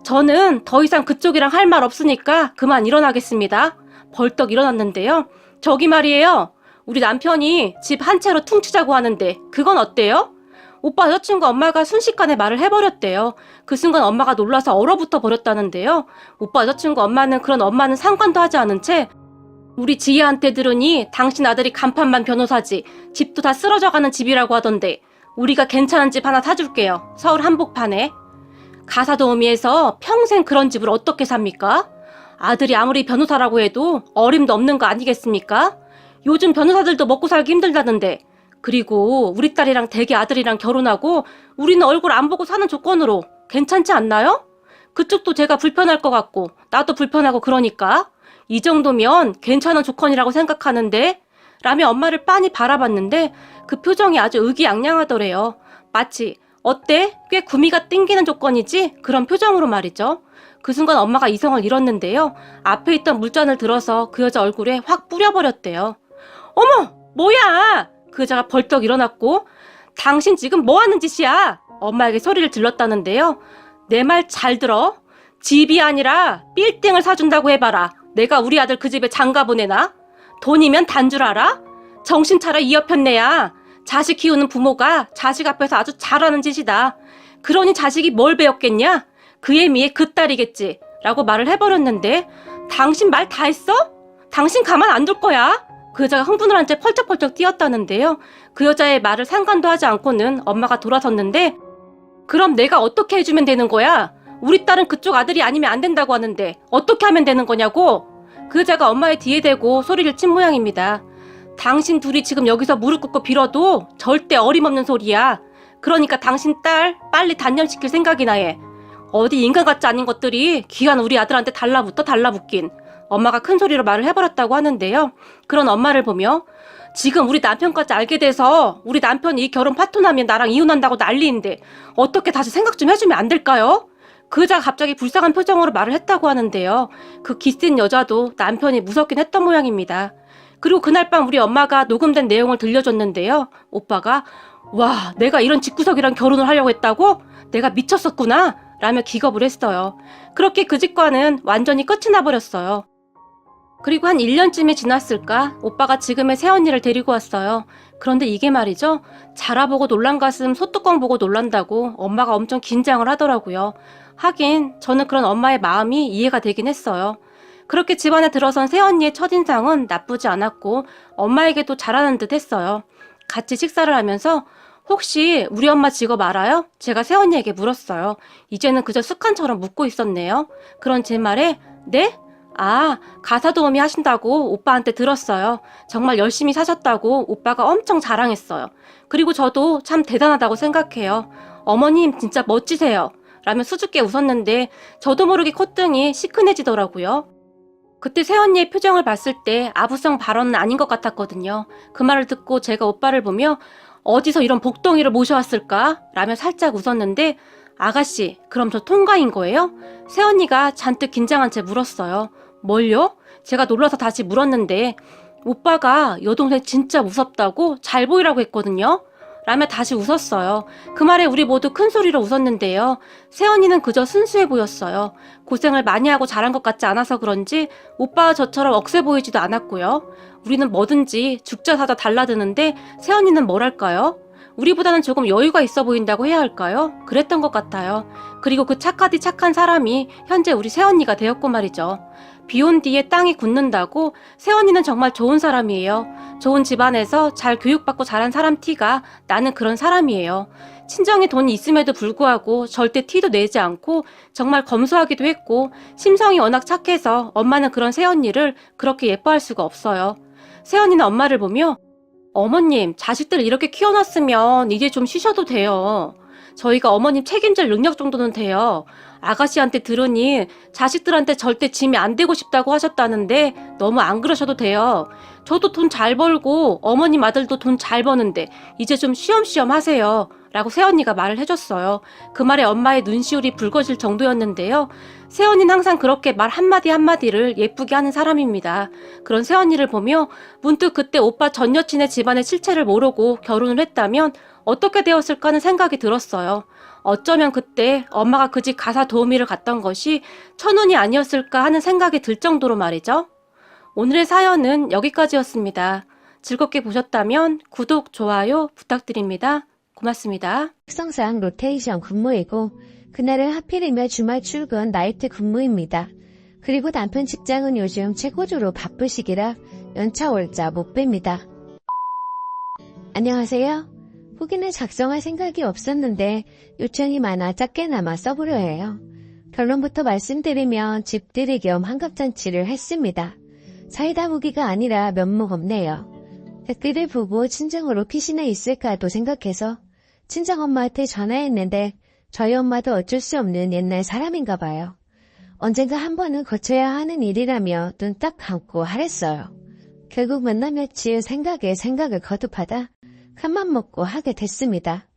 저는 더 이상 그쪽이랑 할 말 없으니까 그만 일어나겠습니다. 벌떡 일어났는데요. 저기 말이에요. 우리 남편이 집 한 채로 퉁치자고 하는데 그건 어때요? 오빠 여자친구 엄마가 순식간에 말을 해버렸대요. 그 순간 엄마가 놀라서 얼어붙어 버렸다는데요. 오빠 여자친구 엄마는 상관도 하지 않은 채 우리 지희한테 들으니 당신 아들이 간판만 변호사지 집도 다 쓰러져가는 집이라고 하던데 우리가 괜찮은 집 하나 사줄게요. 서울 한복판에. 가사도우미에서 평생 그런 집을 어떻게 삽니까? 아들이 아무리 변호사라고 해도 어림도 없는 거 아니겠습니까? 요즘 변호사들도 먹고 살기 힘들다던데. 그리고 우리 딸이랑 대개 아들이랑 결혼하고 우리는 얼굴 안 보고 사는 조건으로 괜찮지 않나요? 그쪽도 제가 불편할 것 같고 나도 불편하고 그러니까 이 정도면 괜찮은 조건이라고 생각하는데 라며 엄마를 빤히 바라봤는데 그 표정이 아주 의기양양하더래요. 마치 어때? 꽤 구미가 땡기는 조건이지? 그런 표정으로 말이죠. 그 순간 엄마가 이성을 잃었는데요. 앞에 있던 물잔을 들어서 그 여자 얼굴에 확 뿌려버렸대요. 어머! 뭐야! 그 여자가 벌떡 일어났고 당신 지금 뭐 하는 짓이야? 엄마에게 소리를 질렀다는데요. 내 말 잘 들어. 집이 아니라 빌딩을 사준다고 해봐라. 내가 우리 아들 그 집에 장가 보내나? 돈이면 단 줄 알아? 정신 차려 이 여편네야. 자식 키우는 부모가 자식 앞에서 아주 잘하는 짓이다. 그러니 자식이 뭘 배웠겠냐? 그에 미에 그 딸이겠지. 라고 말을 해버렸는데 당신 말 다 했어? 당신 가만 안 둘 거야. 그 여자가 흥분을 한 채 펄쩍펄쩍 뛰었다는데요. 그 여자의 말을 상관도 하지 않고는 엄마가 돌아섰는데 그럼 내가 어떻게 해주면 되는 거야? 우리 딸은 그쪽 아들이 아니면 안 된다고 하는데 어떻게 하면 되는 거냐고? 그 여자가 엄마의 뒤에 대고 소리를 친 모양입니다. 당신 둘이 지금 여기서 무릎 꿇고 빌어도 절대 어림없는 소리야. 그러니까 당신 딸 빨리 단념시킬 생각이나 해. 어디 인간 같지 않은 것들이 귀한 우리 아들한테 달라붙긴. 엄마가 큰 소리로 말을 해버렸다고 하는데요. 그런 엄마를 보며 지금 우리 남편까지 알게 돼서 우리 남편이 이 결혼 파토나면 나랑 이혼한다고 난리인데 어떻게 다시 생각 좀 해주면 안 될까요? 그 여자가 갑자기 불쌍한 표정으로 말을 했다고 하는데요. 그 기센 여자도 남편이 무섭긴 했던 모양입니다. 그리고 그날 밤 우리 엄마가 녹음된 내용을 들려줬는데요. 오빠가 와, 내가 이런 집구석이랑 결혼을 하려고 했다고? 내가 미쳤었구나 라며 기겁을 했어요. 그렇게 그 집과는 완전히 끝이 나버렸어요. 그리고 한 1년쯤이 지났을까 오빠가 지금의 새언니를 데리고 왔어요. 그런데 이게 말이죠. 자라보고 놀란 가슴 소뚜껑 보고 놀란다고 엄마가 엄청 긴장을 하더라고요. 하긴 저는 그런 엄마의 마음이 이해가 되긴 했어요. 그렇게 집안에 들어선 새언니의 첫인상은 나쁘지 않았고 엄마에게도 잘하는 듯 했어요. 같이 식사를 하면서 혹시 우리 엄마 직업 알아요? 제가 새언니에게 물었어요. 이제는 그저 습관처럼 묻고 있었네요. 그런 제 말에 네? 아, 가사도우미 하신다고 오빠한테 들었어요. 정말 열심히 사셨다고 오빠가 엄청 자랑했어요. 그리고 저도 참 대단하다고 생각해요. 어머님 진짜 멋지세요. 라며 수줍게 웃었는데 저도 모르게 콧등이 시큰해지더라고요. 그때 새언니의 표정을 봤을 때 아부성 발언은 아닌 것 같았거든요. 그 말을 듣고 제가 오빠를 보며 어디서 이런 복덩이를 모셔왔을까? 라며 살짝 웃었는데 아가씨, 그럼 저 통과인 거예요? 새언니가 잔뜩 긴장한 채 물었어요. 뭘요? 제가 놀라서 다시 물었는데 오빠가 여동생 진짜 무섭다고 잘 보이라고 했거든요. 라며 다시 웃었어요. 그 말에 우리 모두 큰 소리로 웃었는데요. 새언니는 그저 순수해 보였어요. 고생을 많이 하고 자란 것 같지 않아서 그런지 오빠와 저처럼 억세 보이지도 않았고요. 우리는 뭐든지 죽자 사자 달라드는데 새언니는 뭐랄까요? 우리보다는 조금 여유가 있어 보인다고 해야 할까요? 그랬던 것 같아요. 그리고 그 착하디 착한 사람이 현재 우리 새언니가 되었고 말이죠. 비온 뒤에 땅이 굳는다고 새언니는 정말 좋은 사람이에요. 좋은 집안에서 잘 교육받고 자란 사람 티가 나는 그런 사람이에요. 친정에 돈이 있음에도 불구하고 절대 티도 내지 않고 정말 검소하기도 했고 심성이 워낙 착해서 엄마는 그런 새언니를 그렇게 예뻐할 수가 없어요. 새언니는 엄마를 보며 어머님, 자식들 이렇게 키워놨으면 이제 좀 쉬셔도 돼요. 저희가 어머님 책임질 능력 정도는 돼요. 아가씨한테 들으니 자식들한테 절대 짐이 안 되고 싶다고 하셨다는데 너무 안 그러셔도 돼요. 저도 돈 잘 벌고 어머님 아들도 돈 잘 버는데 이제 좀 쉬엄쉬엄 하세요. 라고 새언니가 말을 해줬어요. 그 말에 엄마의 눈시울이 붉어질 정도였는데요. 새언니는 항상 그렇게 말 한마디 한마디를 예쁘게 하는 사람입니다. 그런 새언니를 보며 문득 그때 오빠 전 여친의 집안의 실체를 모르고 결혼을 했다면 어떻게 되었을까 하는 생각이 들었어요. 어쩌면 그때 엄마가 그 집 가사 도우미를 갔던 것이 천운이 아니었을까 하는 생각이 들 정도로 말이죠. 오늘의 사연은 여기까지였습니다. 즐겁게 보셨다면 구독, 좋아요 부탁드립니다. 고맙습니다. 특성상 로테이션 근무이고 그날은 하필이면 주말 출근 나이트 근무입니다. 그리고 남편 직장은 요즘 최고조로 바쁘시기라 연차 월자 못 뺍니다. 안녕하세요. 후기는 작성할 생각이 없었는데 요청이 많아 작게나마 써보려 해요. 결론부터 말씀드리면 집들이 겸 환갑잔치를 했습니다. 사이다 무기가 아니라 면목 없네요. 댓글을 보고 친정으로 피신해 있을까도 생각해서 친정엄마한테 전화했는데 저희 엄마도 어쩔 수 없는 옛날 사람인가 봐요. 언젠가 한 번은 거쳐야 하는 일이라며 눈 딱 감고 하랬어요. 결국 몇 날 며칠 생각에 생각을 거듭하다 큰맘 먹고 하게 됐습니다.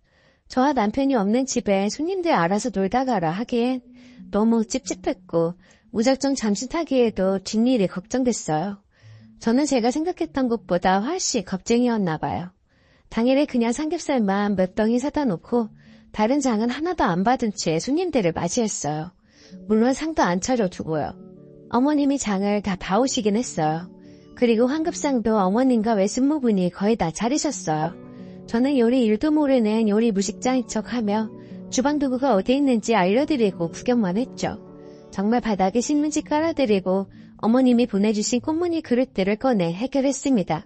저와 남편이 없는 집에 손님들 알아서 놀다 가라 하기엔 너무 찝찝했고 무작정 잠시 타기에도 뒷일이 걱정됐어요. 저는 제가 생각했던 것보다 훨씬 겁쟁이였나 봐요. 당일에 그냥 삼겹살만 몇 덩이 사다 놓고 다른 장은 하나도 안 받은 채 손님들을 맞이했어요. 물론 상도 안 차려두고요. 어머님이 장을 다 봐오시긴 했어요. 그리고 환급상도 어머님과 외숙모분이 거의 다 차리셨어요. 저는 요리 일도 모르는 요리 무식장인 척하며 주방 도구가 어디 있는지 알려드리고 구경만 했죠. 정말 바닥에 신문지 깔아드리고 어머님이 보내주신 꽃무늬 그릇들을 꺼내 해결했습니다.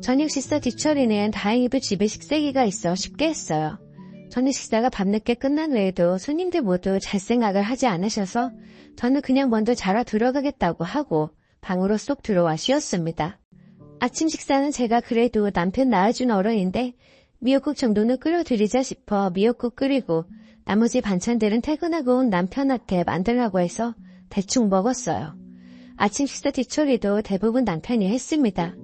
저녁 식사 뒤처리는 다행히도 집에 식세기가 있어 쉽게 했어요. 저녁 식사가 밤늦게 끝난 후에도 손님들 모두 잘 생각을 하지 않으셔서 저는 그냥 먼저 자러 들어가겠다고 하고 방으로 쏙 들어와 쉬었습니다. 아침 식사는 제가 그래도 남편 낳아준 어른인데 미역국 정도는 끓여드리자 싶어 미역국 끓이고 나머지 반찬들은 퇴근하고 온 남편한테 만들라고 해서 대충 먹었어요. 아침 식사 뒤처리도 대부분 남편이 했습니다.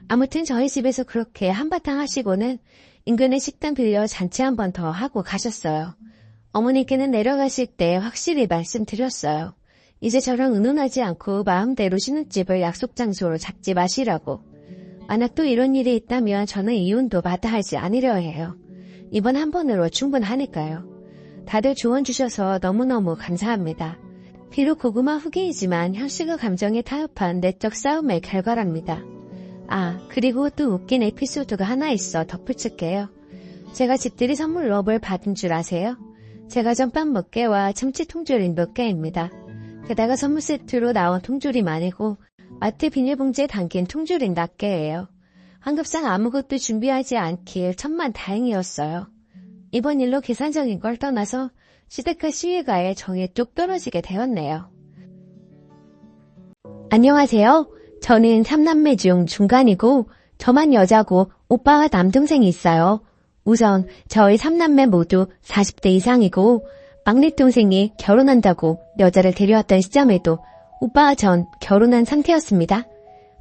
아무튼 저희 집에서 그렇게 한바탕 하시고는 인근에 식당 빌려 잔치 한 번 더 하고 가셨어요. 어머니께는 내려가실 때 확실히 말씀드렸어요. 이제 저랑 의논하지 않고 마음대로 쉬는 집을 약속 장소로 잡지 마시라고. 만약 또 이런 일이 있다면 저는 이혼도 마다하지 않으려 해요. 이번 한 번으로 충분하니까요. 다들 조언 주셔서 너무너무 감사합니다. 비록 고구마 후기이지만 현실과 감정에 타협한 내적 싸움의 결과랍니다. 아, 그리고 또 웃긴 에피소드가 하나 있어 덧붙일게요. 제가 집들이 선물로 뭘 받은 줄 아세요? 제가 전빵 몇 개와 참치 통조림 몇 개입니다. 게다가 선물 세트로 나온 통조림 아니고 마트 비닐봉지에 담긴 통조림 낱 개예요. 환급상 아무것도 준비하지 않길 천만 다행이었어요. 이번 일로 계산적인 걸 떠나서 시댁과 시위가에 정이 뚝 떨어지게 되었네요. 안녕하세요. 저는 3남매 중 중간이고 저만 여자고 오빠와 남동생이 있어요. 우선 저희 3남매 모두 40대 이상이고 막내 동생이 결혼한다고 여자를 데려왔던 시점에도 오빠와 전 결혼한 상태였습니다.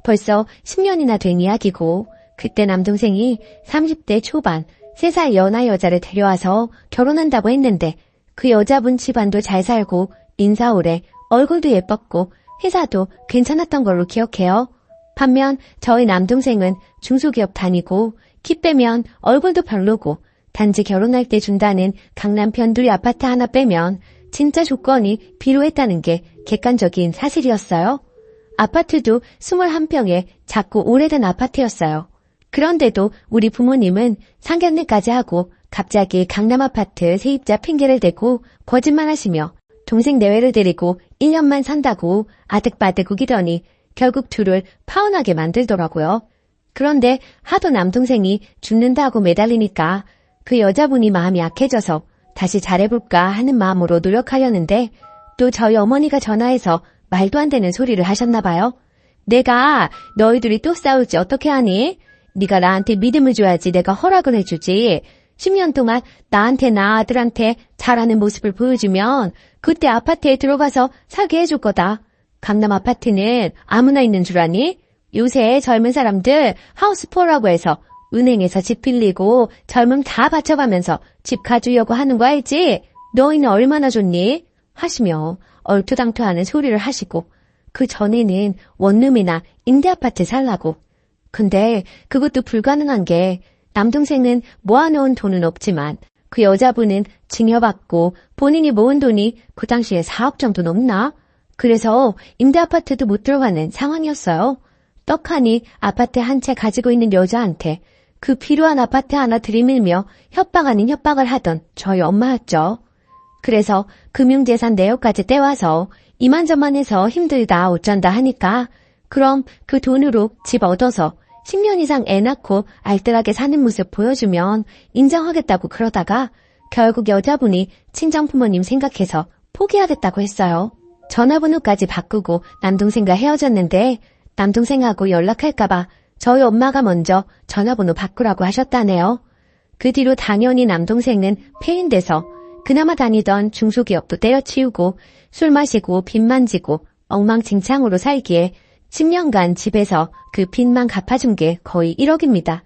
벌써 10년이나 된 이야기고 그때 남동생이 30대 초반 3살 연하 여자를 데려와서 결혼한다고 했는데 그 여자분 집안도 잘 살고 인사 오래 얼굴도 예뻤고 회사도 괜찮았던 걸로 기억해요. 반면 저희 남동생은 중소기업 다니고 키 빼면 얼굴도 별로고 단지 결혼할 때 준다는 강남 변두리 아파트 하나 빼면 진짜 조건이 비루했다는 게 객관적인 사실이었어요. 아파트도 21평에 작고 오래된 아파트였어요. 그런데도 우리 부모님은 상견례까지 하고 갑자기 강남 아파트 세입자 핑계를 대고 거짓말하시며 동생 내외를 데리고 1년만 산다고 아득바득 우기더니 결국 둘을 파혼하게 만들더라고요. 그런데 하도 남동생이 죽는다고 매달리니까 그 여자분이 마음이 약해져서 다시 잘해볼까 하는 마음으로 노력하려는데 또 저희 어머니가 전화해서 말도 안 되는 소리를 하셨나봐요. 내가 너희들이 또 싸울지 어떻게 하니? 네가 나한테 믿음을 줘야지 내가 허락을 해주지. 10년 동안 나한테나 아들한테 잘하는 모습을 보여주면 그때 아파트에 들어가서 살게 해줄 거다. 강남 아파트는 아무나 있는 줄 아니? 요새 젊은 사람들 하우스포라고 해서 은행에서 집 빌리고 젊음 다 바쳐가면서 집 가주려고 하는 거 알지? 너희는 얼마나 좋니? 하시며 얼토당토하는 소리를 하시고 그 전에는 원룸이나 임대아파트 살라고. 근데 그것도 불가능한 게 남동생은 모아놓은 돈은 없지만 그 여자분은 증여받고 본인이 모은 돈이 그 당시에 4억 정도 넘나? 그래서 임대아파트도 못 들어가는 상황이었어요. 떡하니 아파트 한 채 가지고 있는 여자한테 그 필요한 아파트 하나 들이밀며 협박 아닌 협박을 하던 저희 엄마였죠. 그래서 금융재산 내역까지 떼와서 이만저만해서 힘들다 어쩐다 하니까 그럼 그 돈으로 집 얻어서 10년 이상 애 낳고 알뜰하게 사는 모습 보여주면 인정하겠다고 그러다가 결국 여자분이 친정부모님 생각해서 포기하겠다고 했어요. 전화번호까지 바꾸고 남동생과 헤어졌는데 남동생하고 연락할까봐 저희 엄마가 먼저 전화번호 바꾸라고 하셨다네요. 그 뒤로 당연히 남동생은 폐인돼서 그나마 다니던 중소기업도 때려치우고 술 마시고 빚 만지고 엉망진창으로 살기에 10년간 집에서 그 빚만 갚아준 게 거의 1억입니다.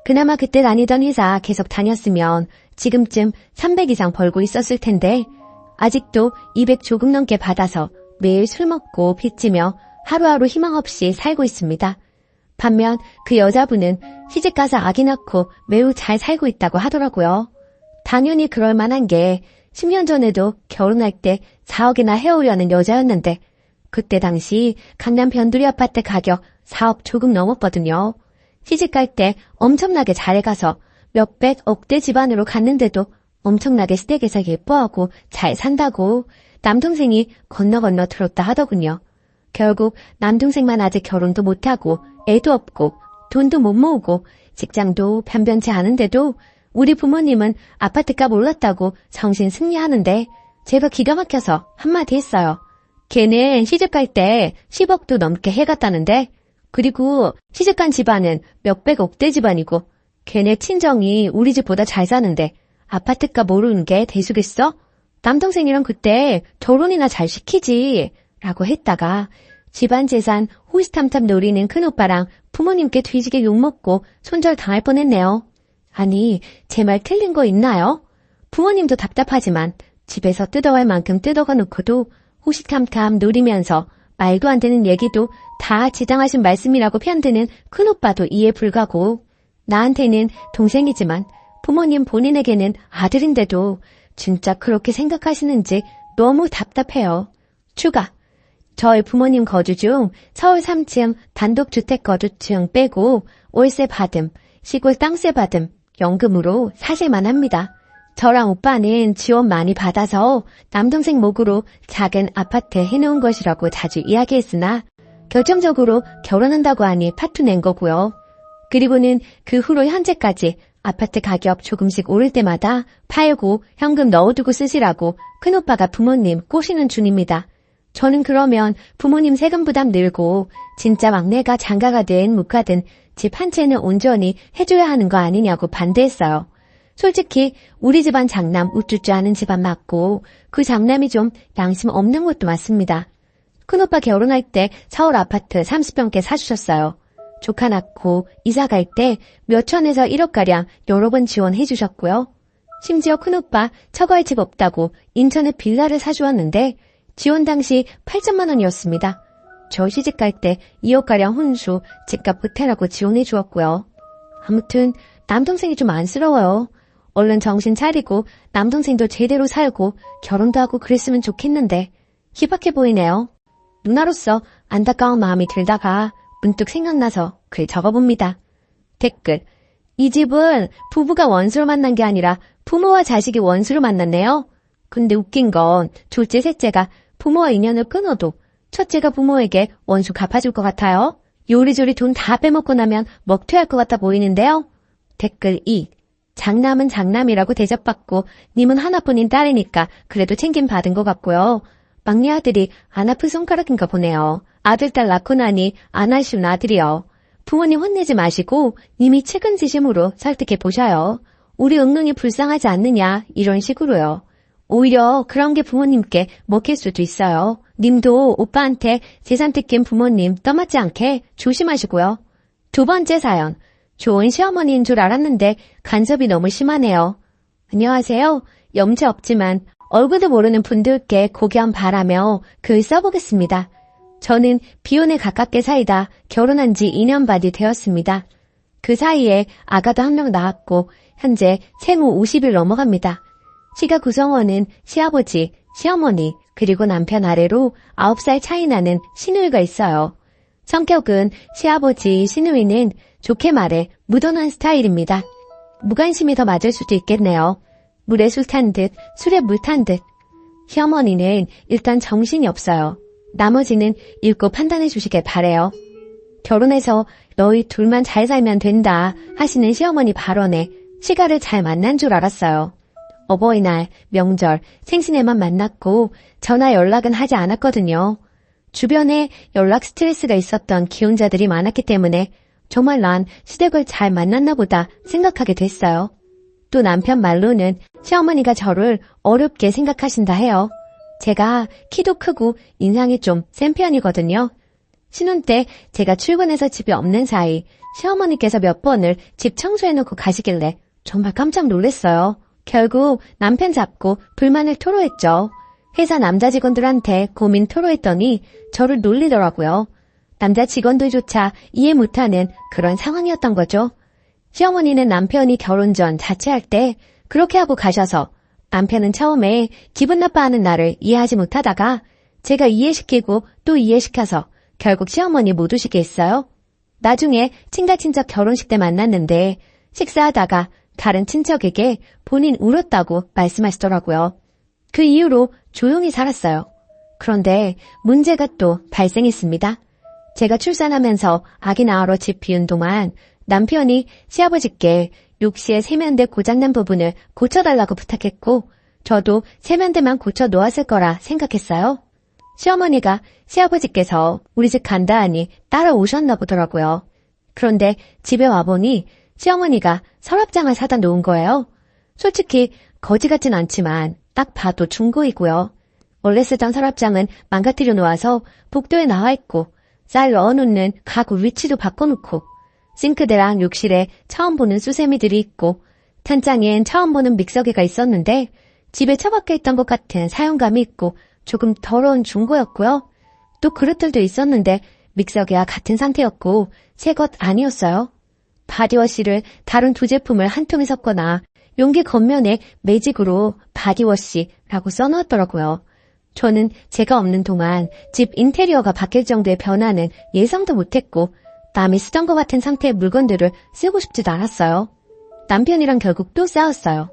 그나마 그때 다니던 회사 계속 다녔으면 지금쯤 300 이상 벌고 있었을 텐데 아직도 200 조금 넘게 받아서 매일 술 먹고 빚지며 하루하루 희망 없이 살고 있습니다. 반면 그 여자분은 시집가서 아기 낳고 매우 잘 살고 있다고 하더라고요. 당연히 그럴 만한 게 10년 전에도 결혼할 때 4억이나 해오려는 여자였는데 그때 당시 강남 변두리 아파트 가격 4억 조금 넘었거든요. 시집갈 때 엄청나게 잘해가서 몇백 억대 집안으로 갔는데도 엄청나게 시댁에서 예뻐하고 잘 산다고 남동생이 건너 들었다 하더군요. 결국 남동생만 아직 결혼도 못하고 애도 없고 돈도 못 모으고 직장도 변변치 않은데도 우리 부모님은 아파트값 올랐다고 정신 승리하는데 제가 기가 막혀서 한마디 했어요. 걔는 시집갈 때 10억도 넘게 해갔다는데 그리고 시집간 집안은 몇백 억대 집안이고 걔네 친정이 우리 집보다 잘 사는데 아파트값 모르는 게 대수겠어? 남동생이랑 그때 결혼이나 잘 시키지 라고 했다가 집안 재산 호시탐탐 노리는 큰오빠랑 부모님께 뒤지게 욕먹고 손절 당할 뻔했네요. 아니 제 말 틀린 거 있나요? 부모님도 답답하지만 집에서 뜯어갈 만큼 뜯어가 놓고도 호시탐탐 노리면서 말도 안 되는 얘기도 다 지당하신 말씀이라고 편드는 큰오빠도 이해 불가고 나한테는 동생이지만 부모님 본인에게는 아들인데도 진짜 그렇게 생각하시는지 너무 답답해요. 추가. 저희 부모님 거주 중 서울 3층 단독주택 거주층 빼고 월세 받음, 시골 땅세 받음, 연금으로 사실만 합니다. 저랑 오빠는 지원 많이 받아서 남동생 목으로 작은 아파트 해놓은 것이라고 자주 이야기했으나 결정적으로 결혼한다고 하니 파투 낸 거고요. 그리고는 그 후로 현재까지 아파트 가격 조금씩 오를 때마다 팔고 현금 넣어두고 쓰시라고 큰오빠가 부모님 꼬시는 중입니다. 저는 그러면 부모님 세금 부담 늘고 진짜 막내가 장가가든 못 가든 집 한 채는 온전히 해줘야 하는 거 아니냐고 반대했어요. 솔직히 우리 집안 장남 우쭈쭈 하는 집안 맞고 그 장남이 좀 양심 없는 것도 맞습니다. 큰오빠 결혼할 때 서울 아파트 30평대 사주셨어요. 조카 낳고 이사 갈 때 몇천에서 1억가량 여러 번 지원해 주셨고요. 심지어 큰오빠 처가에 집 없다고 인천에 빌라를 사주었는데 지원 당시 8천만 원이었습니다. 저 시집갈 때 2억가량 혼수 집값 보태라고 지원해 주었고요. 아무튼 남동생이 좀 안쓰러워요. 얼른 정신 차리고 남동생도 제대로 살고 결혼도 하고 그랬으면 좋겠는데 희박해 보이네요. 누나로서 안타까운 마음이 들다가 문득 생각나서 글 적어봅니다. 댓글. 이 집은 부부가 원수로 만난 게 아니라 부모와 자식이 원수로 만났네요. 근데 웃긴 건 둘째, 셋째가 부모와 인연을 끊어도 첫째가 부모에게 원수 갚아줄 것 같아요. 요리조리 돈 다 빼먹고 나면 먹튀할 것 같아 보이는데요. 댓글 2. 장남은 장남이라고 대접받고 님은 하나뿐인 딸이니까 그래도 챙김 받은 것 같고요. 막내 아들이 안 아픈 손가락인가 보네요. 아들, 딸 낳고 나니 안 아쉬운 아들이요. 부모님 혼내지 마시고 님이 측은지심으로 설득해 보셔요. 우리 응능이 불쌍하지 않느냐 이런 식으로요. 오히려 그런 게 부모님께 먹힐 수도 있어요. 님도 오빠한테 재산 뜯긴 부모님 떠맡지 않게 조심하시고요. 두 번째 사연. 좋은 시어머니인 줄 알았는데 간섭이 너무 심하네요. 안녕하세요. 염치 없지만 얼굴도 모르는 분들께 고견 바라며 글 써보겠습니다. 저는 비혼에 가깝게 살다 결혼한 지 2년 반이 되었습니다. 그 사이에 아가도 한 명 낳았고 현재 생후 50일 넘어갑니다. 시가 구성원은 시아버지, 시어머니, 그리고 남편 아래로 9살 차이 나는 시누이가 있어요. 성격은 시아버지, 시누이는 좋게 말해 무던한 스타일입니다. 무관심이 더 맞을 수도 있겠네요. 물에 술 탄 듯, 술에 물 탄 듯. 시어머니는 일단 정신이 없어요. 나머지는 읽고 판단해 주시길 바래요. 결혼해서 너희 둘만 잘 살면 된다 하시는 시어머니 발언에 시가를 잘 만난 줄 알았어요. 어버이날, 명절, 생신에만 만났고 전화 연락은 하지 않았거든요. 주변에 연락 스트레스가 있었던 기혼자들이 많았기 때문에 정말 난 시댁을 잘 만났나 보다 생각하게 됐어요. 또 남편 말로는 시어머니가 저를 어렵게 생각하신다 해요. 제가 키도 크고 인상이 좀 센 편이거든요. 신혼 때 제가 출근해서 집에 없는 사이 시어머니께서 몇 번을 집 청소해놓고 가시길래 정말 깜짝 놀랐어요. 결국 남편 잡고 불만을 토로했죠. 회사 남자 직원들한테 고민 토로했더니 저를 놀리더라고요. 남자 직원들조차 이해 못하는 그런 상황이었던 거죠. 시어머니는 남편이 결혼 전 자취할 때 그렇게 하고 가셔서 남편은 처음에 기분 나빠하는 나를 이해하지 못하다가 제가 이해시키고 또 이해시켜서 결국 시어머니 못 오시게 했어요. 나중에 친가친척 결혼식 때 만났는데 식사하다가 다른 친척에게 본인 울었다고 말씀하시더라고요. 그 이후로 조용히 살았어요. 그런데 문제가 또 발생했습니다. 제가 출산하면서 아기 낳으러 집 비운 동안 남편이 시아버지께 욕실에 세면대 고장난 부분을 고쳐달라고 부탁했고 저도 세면대만 고쳐 놓았을 거라 생각했어요. 시어머니가 시아버지께서 우리 집 간다 하니 따라오셨나 보더라고요. 그런데 집에 와보니 시어머니가 서랍장을 사다 놓은 거예요. 솔직히 거지 같진 않지만 딱 봐도 중고이고요. 원래 쓰던 서랍장은 망가뜨려 놓아서 복도에 나와 있고 쌀 넣어놓는 가구 위치도 바꿔놓고 싱크대랑 욕실에 처음 보는 수세미들이 있고 탄장엔 처음 보는 믹서기가 있었는데 집에 처박혀 있던 것 같은 사용감이 있고 조금 더러운 중고였고요. 또 그릇들도 있었는데 믹서기와 같은 상태였고 새 것 아니었어요. 바디워시를 다른 두 제품을 한 통에 섞거나 용기 겉면에 매직으로 바디워시라고 써놓았더라고요. 저는 제가 없는 동안 집 인테리어가 바뀔 정도의 변화는 예상도 못했고 남이 쓰던 것 같은 상태의 물건들을 쓰고 싶지도 않았어요. 남편이랑 결국 또 싸웠어요.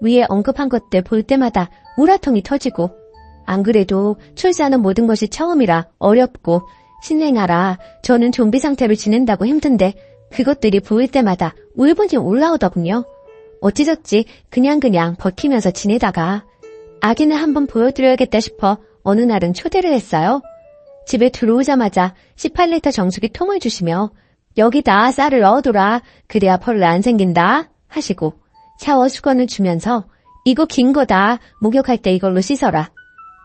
위에 언급한 것들 볼 때마다 우라통이 터지고 안 그래도 출산은 모든 것이 처음이라 어렵고 신생아라 저는 좀비 상태로 지낸다고 힘든데 그것들이 보일 때마다 울분이 올라오더군요. 어찌저찌 그냥 버티면서 지내다가 아기는 한번 보여드려야겠다 싶어 어느 날은 초대를 했어요. 집에 들어오자마자 18리터 정수기 통을 주시며 여기다 쌀을 넣어둬라 그래야 벌레 안 생긴다 하시고 샤워 수건을 주면서 이거 긴 거다 목욕할 때 이걸로 씻어라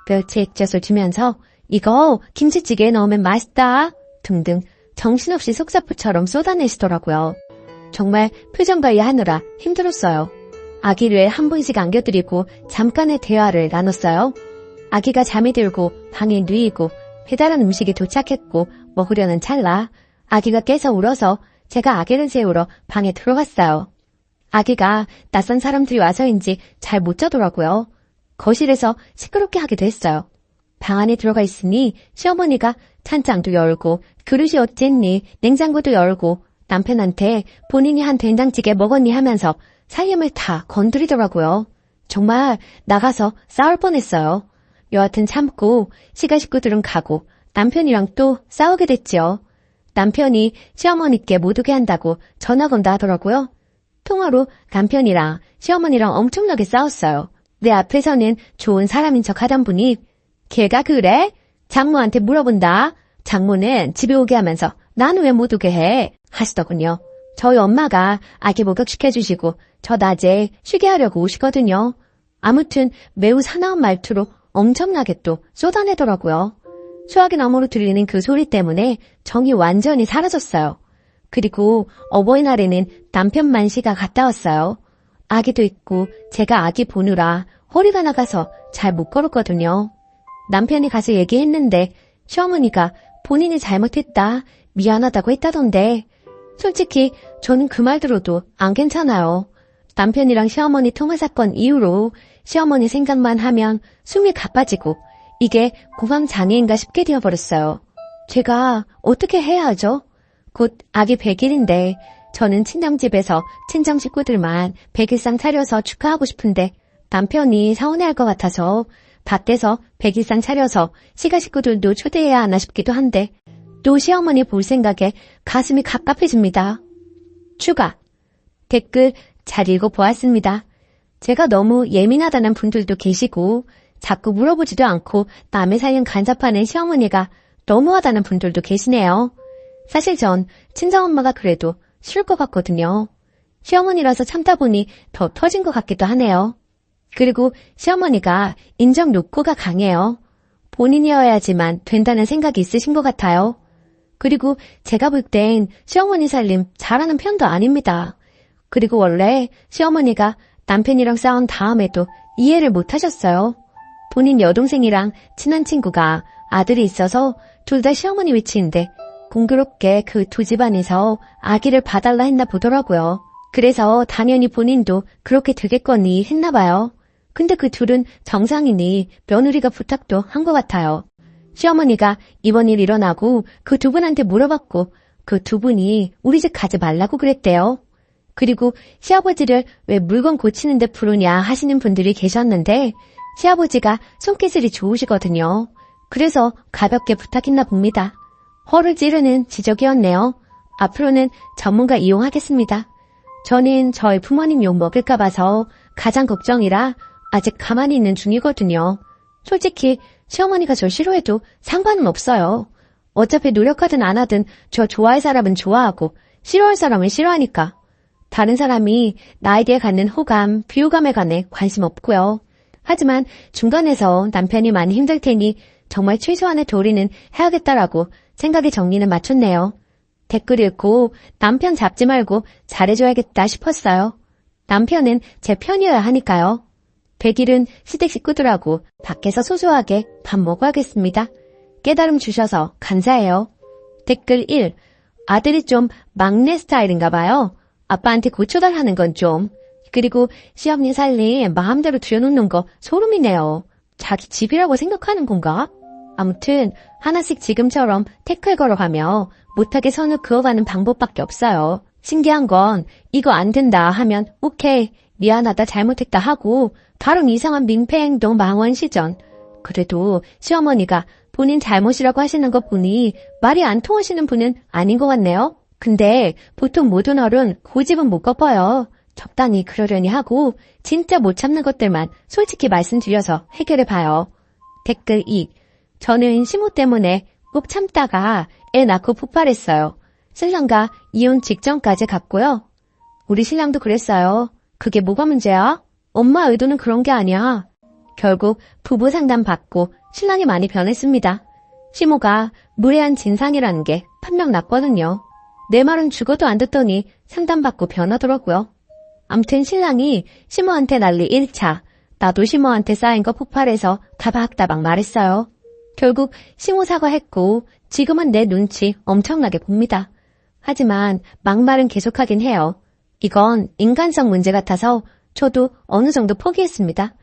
멸치 액젓을 주면서 이거 김치찌개에 넣으면 맛있다 등등 정신없이 속사포처럼 쏟아내시더라고요. 정말 표정 관리하느라 힘들었어요. 아기를 한 번씩 안겨드리고 잠깐의 대화를 나눴어요. 아기가 잠이 들고 방에 누이고 배달한 음식이 도착했고 먹으려는 찰나 아기가 깨서 울어서 제가 아기를 재우러 방에 들어갔어요. 아기가 낯선 사람들이 와서인지 잘 못 자더라고요. 거실에서 시끄럽게 하기도 했어요. 방 안에 들어가 있으니 시어머니가 찬장도 열고 그릇이 어쨌니 냉장고도 열고 남편한테 본인이 한 된장찌개 먹었니 하면서 살림을 다 건드리더라고요. 정말 나가서 싸울 뻔했어요. 여하튼 참고 시가 식구들은 가고 남편이랑 또 싸우게 됐지요. 남편이 시어머니께 못 오게 한다고 전화 건다 하더라고요. 통화로 남편이랑 시어머니랑 엄청나게 싸웠어요. 내 앞에서는 좋은 사람인 척 하던 분이 걔가 그래? 장모한테 물어본다. 장모는 집에 오게 하면서 나는 왜 못 오게 해? 하시더군요. 저희 엄마가 아기 목욕시켜주시고 저 낮에 쉬게 하려고 오시거든요. 아무튼 매우 사나운 말투로 엄청나게 또 쏟아내더라고요. 수화기 너머로 들리는 그 소리 때문에 정이 완전히 사라졌어요. 그리고 어버이날에는 남편만 시가 갔다 왔어요. 아기도 있고 제가 아기 보느라 허리가 나가서 잘 못 걸었거든요. 남편이 가서 얘기했는데 시어머니가 본인이 잘못했다, 미안하다고 했다던데 솔직히 저는 그 말 들어도 안 괜찮아요. 남편이랑 시어머니 통화 사건 이후로 시어머니 생각만 하면 숨이 가빠지고 이게 공황장애인가 싶게 되어버렸어요. 제가 어떻게 해야 하죠? 곧 아기 100일인데 저는 친정집에서 친정 식구들만 100일상 차려서 축하하고 싶은데 남편이 서운해할 것 같아서 밖에서 100일상 차려서 시가 식구들도 초대해야 하나 싶기도 한데 또 시어머니 볼 생각에 가슴이 갑갑해집니다. 추가 댓글 잘 읽어보았습니다. 제가 너무 예민하다는 분들도 계시고 자꾸 물어보지도 않고 남의 사연 간섭하는 시어머니가 너무하다는 분들도 계시네요. 사실 전 친정엄마가 그래도 싫을 것 같거든요. 시어머니라서 참다 보니 더 터진 것 같기도 하네요. 그리고 시어머니가 인정 욕구가 강해요. 본인이어야지만 된다는 생각이 있으신 것 같아요. 그리고 제가 볼 땐 시어머니 살림 잘하는 편도 아닙니다. 그리고 원래 시어머니가 남편이랑 싸운 다음에도 이해를 못 하셨어요. 본인 여동생이랑 친한 친구가 아들이 있어서 둘 다 시어머니 위치인데 공교롭게 그 두 집안에서 아기를 봐달라 했나 보더라고요. 그래서 당연히 본인도 그렇게 되겠거니 했나 봐요. 근데 그 둘은 정상이니 며느리가 부탁도 한 것 같아요. 시어머니가 이번 일 일어나고 그 두 분한테 물어봤고 그 두 분이 우리 집 가지 말라고 그랬대요. 그리고 시아버지를 왜 물건 고치는데 부르냐 하시는 분들이 계셨는데 시아버지가 손기술이 좋으시거든요. 그래서 가볍게 부탁했나 봅니다. 허를 찌르는 지적이었네요. 앞으로는 전문가 이용하겠습니다. 저는 저희 부모님 욕 먹을까 봐서 가장 걱정이라 아직 가만히 있는 중이거든요. 솔직히 시어머니가 저 싫어해도 상관은 없어요. 어차피 노력하든 안 하든 저 좋아할 사람은 좋아하고 싫어할 사람은 싫어하니까. 다른 사람이 나에 대해 갖는 호감, 비호감에 관해 관심 없고요. 하지만 중간에서 남편이 많이 힘들 테니 정말 최소한의 도리는 해야겠다라고 생각의 정리는 맞췄네요. 댓글 읽고 남편 잡지 말고 잘해줘야겠다 싶었어요. 남편은 제 편이어야 하니까요. 100일은 시댁 식구들하고 밖에서 소소하게 밥 먹어야겠습니다. 깨달음 주셔서 감사해요. 댓글 1. 아들이 좀 막내 스타일인가 봐요. 아빠한테 고쳐달라는 건 좀. 그리고 시어머니 살림 마음대로 들여놓는 거 소름이네요. 자기 집이라고 생각하는 건가? 아무튼 하나씩 지금처럼 태클 걸어가며 못하게 선을 그어가는 방법밖에 없어요. 신기한 건 이거 안 된다 하면 오케이, 미안하다, 잘못했다 하고 다른 이상한 민폐 행동 망원 시전. 그래도 시어머니가 본인 잘못이라고 하시는 것 보니 말이 안 통하시는 분은 아닌 것 같네요. 근데 보통 모든 어른 고집은 못 꺾어요. 적당히 그러려니 하고 진짜 못 참는 것들만 솔직히 말씀드려서 해결해봐요. 댓글 2. 저는 시모 때문에 꼭 참다가 애 낳고 폭발했어요. 신랑과 이혼 직전까지 갔고요. 우리 신랑도 그랬어요. 그게 뭐가 문제야? 엄마 의도는 그런 게 아니야. 결국 부부 상담 받고 신랑이 많이 변했습니다. 시모가 무례한 진상이라는 게 판명 났거든요. 내 말은 죽어도 안 듣더니 상담받고 변하더라고요. 암튼 신랑이 시모한테 난리 1차, 나도 시모한테 쌓인 거 폭발해서 다박다박 말했어요. 결국 시모 사과했고 지금은 내 눈치 엄청나게 봅니다. 하지만 막말은 계속하긴 해요. 이건 인간성 문제 같아서 저도 어느 정도 포기했습니다.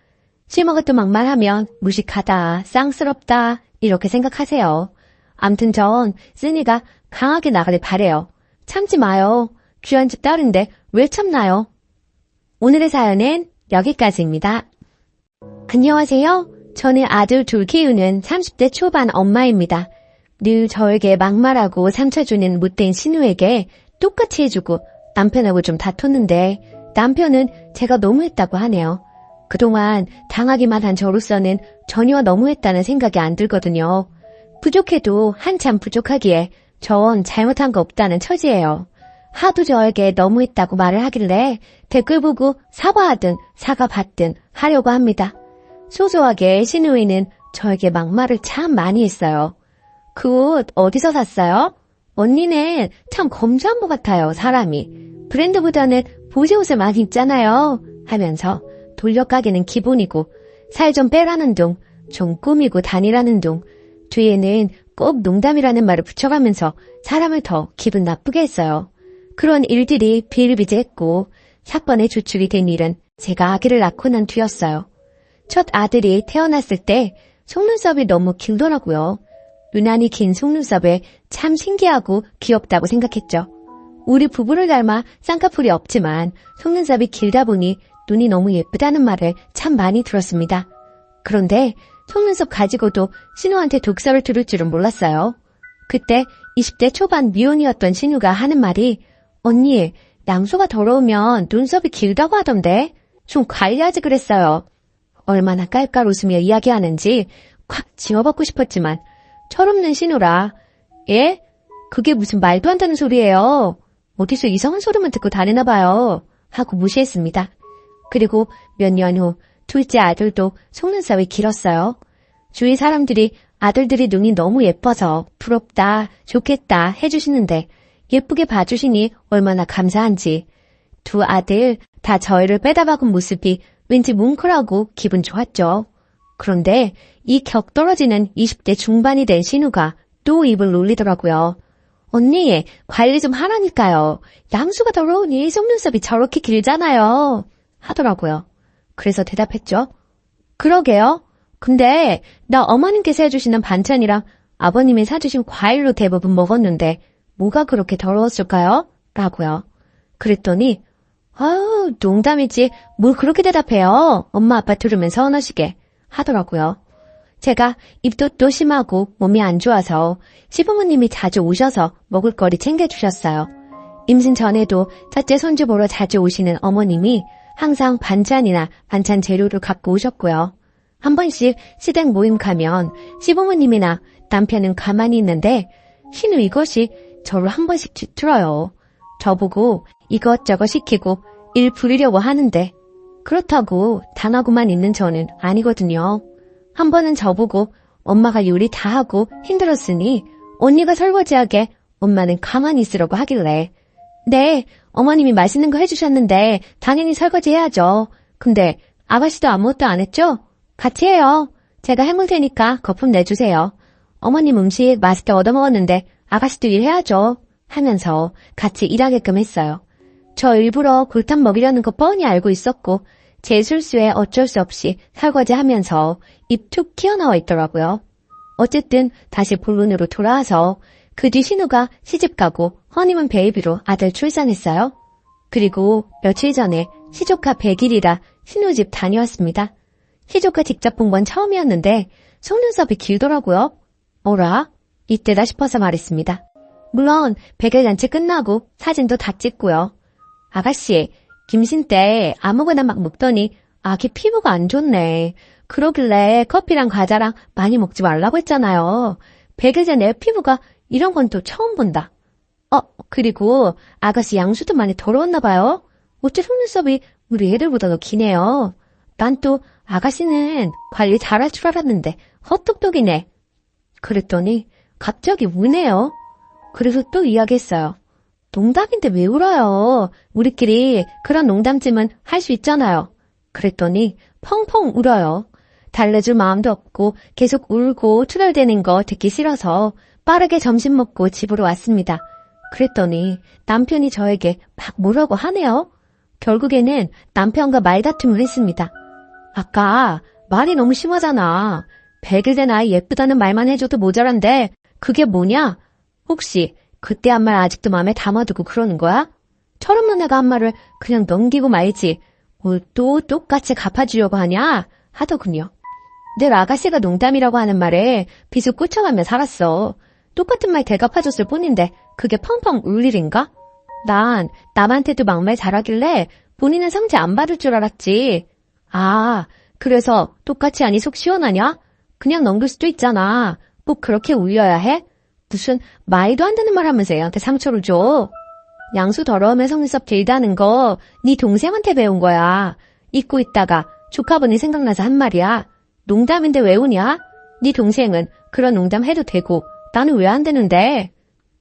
시모가 또 막말하면 무식하다, 쌍스럽다 이렇게 생각하세요. 암튼 전 쓰니가 강하게 나가길 바래요. 참지 마요. 귀한 집 딸인데 왜 참나요? 오늘의 사연은 여기까지입니다. 안녕하세요. 저는 아들 둘 키우는 30대 초반 엄마입니다. 늘 저에게 막말하고 상처 주는 못된 신우에게 똑같이 해주고 남편하고 좀 다퉜는데 남편은 제가 너무했다고 하네요. 그동안 당하기만 한 저로서는 전혀 너무했다는 생각이 안 들거든요. 부족해도 한참 부족하기에 전 잘못한 거 없다는 처지예요. 하도 저에게 너무했다고 말을 하길래 댓글 보고 사과하든 사과받든 하려고 합니다. 소소하게 신우이는 저에게 막말을 참 많이 했어요. 그 옷 어디서 샀어요? 언니는 참 검소한 것 같아요, 사람이. 브랜드보다는 보세 옷을 많이 입잖아요. 하면서 돌려가기는 기본이고 살 좀 빼라는 둥, 좀 꾸미고 다니라는 둥, 뒤에는 꼭 농담이라는 말을 붙여가면서 사람을 더 기분 나쁘게 했어요. 그런 일들이 비일비재했고 사건의 주축이 된 일은 제가 아기를 낳고 난 뒤였어요. 첫 아들이 태어났을 때 속눈썹이 너무 길더라고요. 유난히 긴 속눈썹에 참 신기하고 귀엽다고 생각했죠. 우리 부부를 닮아 쌍꺼풀이 없지만 속눈썹이 길다 보니 눈이 너무 예쁘다는 말을 참 많이 들었습니다. 그런데 속눈썹 가지고도 신우한테 독설을 들을 줄은 몰랐어요. 그때 20대 초반 미혼이었던 신우가 하는 말이 언니, 양소가 더러우면 눈썹이 길다고 하던데 좀 관리하지 그랬어요. 얼마나 깔깔 웃으며 이야기하는지 콱 지워받고 싶었지만 철없는 신우라 예? 그게 무슨 말도 안 되는 소리예요. 어디서 이상한 소리만 듣고 다니나 봐요. 하고 무시했습니다. 그리고 몇 년 후 둘째 아들도 속눈썹이 길었어요. 주위 사람들이 아들들이 눈이 너무 예뻐서 부럽다, 좋겠다 해주시는데 예쁘게 봐주시니 얼마나 감사한지. 두 아들 다 저희를 빼다박은 모습이 왠지 뭉클하고 기분 좋았죠. 그런데 이 격떨어지는 20대 중반이 된 신우가 또 입을 놀리더라고요. 언니, 관리 좀 하라니까요. 양수가 더러우니 속눈썹이 저렇게 길잖아요. 하더라고요. 그래서 대답했죠. 그러게요. 근데 나 어머님께서 해주시는 반찬이랑 아버님이 사주신 과일로 대부분 먹었는데 뭐가 그렇게 더러웠을까요? 라고요. 그랬더니 아유, 농담이지. 뭘 그렇게 대답해요. 엄마 아빠 들으면 서운하시게 하더라고요. 제가 입도 또 심하고 몸이 안 좋아서 시부모님이 자주 오셔서 먹을거리 챙겨주셨어요. 임신 전에도 첫째 손주 보러 자주 오시는 어머님이 항상 반찬이나 반찬 재료를 갖고 오셨고요. 한 번씩 시댁 모임 가면 시부모님이나 남편은 가만히 있는데 신우 이것이 저를 한 번씩 뒤틀어요. 저보고 이것저것 시키고 일 부리려고 하는데 그렇다고 당하고만 있는 저는 아니거든요. 한 번은 저보고 엄마가 요리 다 하고 힘들었으니 언니가 설거지하게 엄마는 가만히 있으라고 하길래 네, 어머님이 맛있는 거 해주셨는데 당연히 설거지 해야죠. 근데 아가씨도 아무것도 안 했죠? 같이 해요. 제가 해물 테니까 거품 내주세요. 어머님 음식 맛있게 얻어먹었는데 아가씨도 일해야죠. 하면서 같이 일하게끔 했어요. 저 일부러 골탕 먹이려는 거 뻔히 알고 있었고 제 실수에 어쩔 수 없이 설거지하면서 입 툭 튀어나와 있더라고요. 어쨌든 다시 본론으로 돌아와서 그 뒤 신우가 시집가고 허니문 베이비로 아들 출산했어요. 그리고 며칠 전에 시조카 100일이라 신우 집 다녀왔습니다. 시조카 직접 본 건 처음이었는데 속눈썹이 길더라고요. 어라? 이때다 싶어서 말했습니다. 물론 100일 잔치 끝나고 사진도 다 찍고요. 아가씨, 김신 때 아무거나 막 먹더니 아기 피부가 안 좋네. 그러길래 커피랑 과자랑 많이 먹지 말라고 했잖아요. 100일 전에 피부가 이런 건 또 처음 본다. 그리고 아가씨 양수도 많이 더러웠나 봐요. 어째 속눈썹이 우리 애들보다 더 기네요. 난 또 아가씨는 관리 잘할 줄 알았는데 헛똑똑이네. 그랬더니 갑자기 우네요. 그래서 또 이야기했어요. 농담인데 왜 울어요? 우리끼리 그런 농담쯤은 할 수 있잖아요. 그랬더니 펑펑 울어요. 달래줄 마음도 없고 계속 울고 투덜대는 거 듣기 싫어서 빠르게 점심 먹고 집으로 왔습니다. 그랬더니 남편이 저에게 막 뭐라고 하네요. 결국에는 남편과 말다툼을 했습니다. 아까 말이 너무 심하잖아. 100일 된 아이 예쁘다는 말만 해줘도 모자란데 그게 뭐냐? 혹시 그때 한 말 아직도 마음에 담아두고 그러는 거야? 철없는 애가 한 말을 그냥 넘기고 말지. 뭘 또 똑같이 갚아주려고 하냐? 하더군요. 늘 아가씨가 농담이라고 하는 말에 비수 꽂혀가며 살았어. 똑같은 말 대갚아줬을 뿐인데 그게 펑펑 울 일인가? 난 남한테도 막말 잘하길래 본인은 상처 안 받을 줄 알았지. 아, 그래서 똑같이 하니 속 시원하냐? 그냥 넘길 수도 있잖아. 꼭 그렇게 울려야 해? 무슨 말도 안 되는 말 하면서 애한테 상처를 줘. 양수 더러움에 속눈썹 길다는 거 네 동생한테 배운 거야. 잊고 있다가 조카분이 생각나서 한 말이야. 농담인데 왜 우냐? 네 동생은 그런 농담 해도 되고 나는 왜 안 되는데?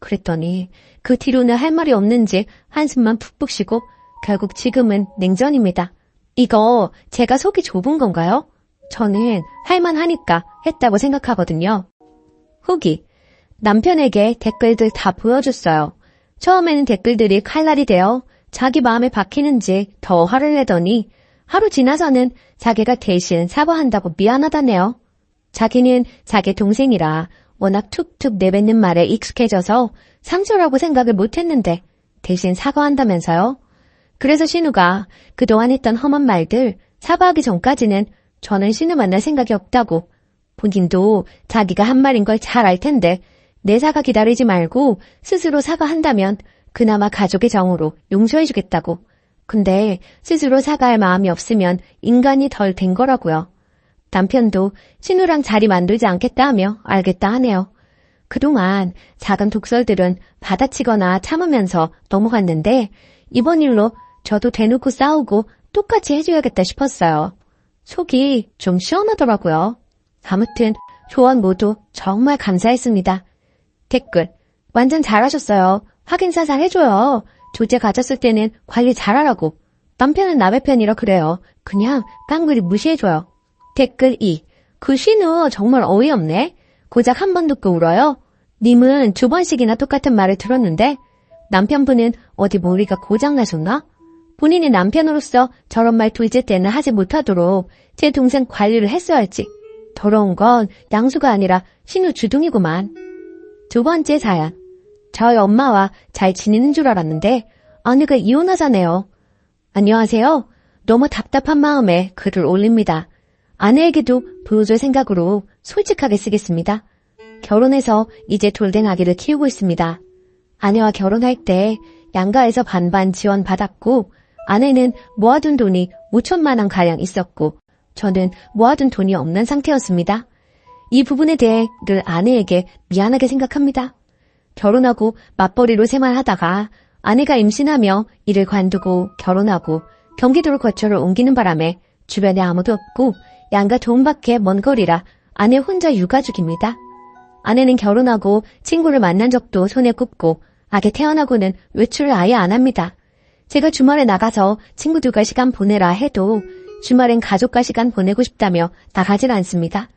그랬더니 그 뒤로는 할 말이 없는지 한숨만 푹푹 쉬고 결국 지금은 냉전입니다. 이거 제가 속이 좁은 건가요? 저는 할만하니까 했다고 생각하거든요. 후기. 남편에게 댓글들 다 보여줬어요. 처음에는 댓글들이 칼날이 되어 자기 마음에 박히는지 더 화를 내더니 하루 지나서는 자기가 대신 사과한다고 미안하다네요. 자기는 자기 동생이라 워낙 툭툭 내뱉는 말에 익숙해져서 상처라고 생각을 못했는데 대신 사과한다면서요. 그래서 신우가 그동안 했던 험한 말들 사과하기 전까지는 저는 신우 만날 생각이 없다고, 본인도 자기가 한 말인 걸 잘 알 텐데 내 사과 기다리지 말고 스스로 사과한다면 그나마 가족의 정으로 용서해주겠다고. 근데 스스로 사과할 마음이 없으면 인간이 덜 된 거라고요. 남편도 신우랑 자리 만들지 않겠다 하며 알겠다 하네요. 그동안 작은 독설들은 받아치거나 참으면서 넘어갔는데 이번 일로 저도 대놓고 싸우고 똑같이 해줘야겠다 싶었어요. 속이 좀 시원하더라고요. 아무튼 조언 모두 정말 감사했습니다. 댓글. 완전 잘하셨어요. 확인사살 해줘요. 조제 가졌을 때는 관리 잘하라고. 남편은 남의 편이라 그래요. 그냥 깡그리 무시해줘요. 댓글 2. 그 신우 정말 어이없네. 고작 한 번 듣고 울어요. 님은 2번씩이나 똑같은 말을 들었는데 남편분은 어디 머리가 고장나셨나? 본인이 남편으로서 저런 말 둘째 때는 하지 못하도록 제 동생 관리를 했어야 할지. 더러운 건 양수가 아니라 신우 주둥이구만. 2번째 사연. 저희 엄마와 잘 지내는 줄 알았는데 아내가 이혼하자네요. 안녕하세요. 너무 답답한 마음에 글을 올립니다. 아내에게도 보여줄 생각으로 솔직하게 쓰겠습니다. 결혼해서 이제 돌된 아기를 키우고 있습니다. 아내와 결혼할 때 양가에서 반반 지원 받았고 아내는 모아둔 돈이 5천만 원 가량 있었고 저는 모아둔 돈이 없는 상태였습니다. 이 부분에 대해 늘 아내에게 미안하게 생각합니다. 결혼하고 맞벌이로 생활하다가 아내가 임신하며 일을 관두고 결혼하고 경기도로 거처를 옮기는 바람에 주변에 아무도 없고 양가 도움밖에 먼 거리라 아내 혼자 육아중입니다. 아내는 결혼하고 친구를 만난 적도 손에 꼽고 아기 태어나고는 외출을 아예 안 합니다. 제가 주말에 나가서 친구들과 시간 보내라 해도 주말엔 가족과 시간 보내고 싶다며 나가질 않습니다.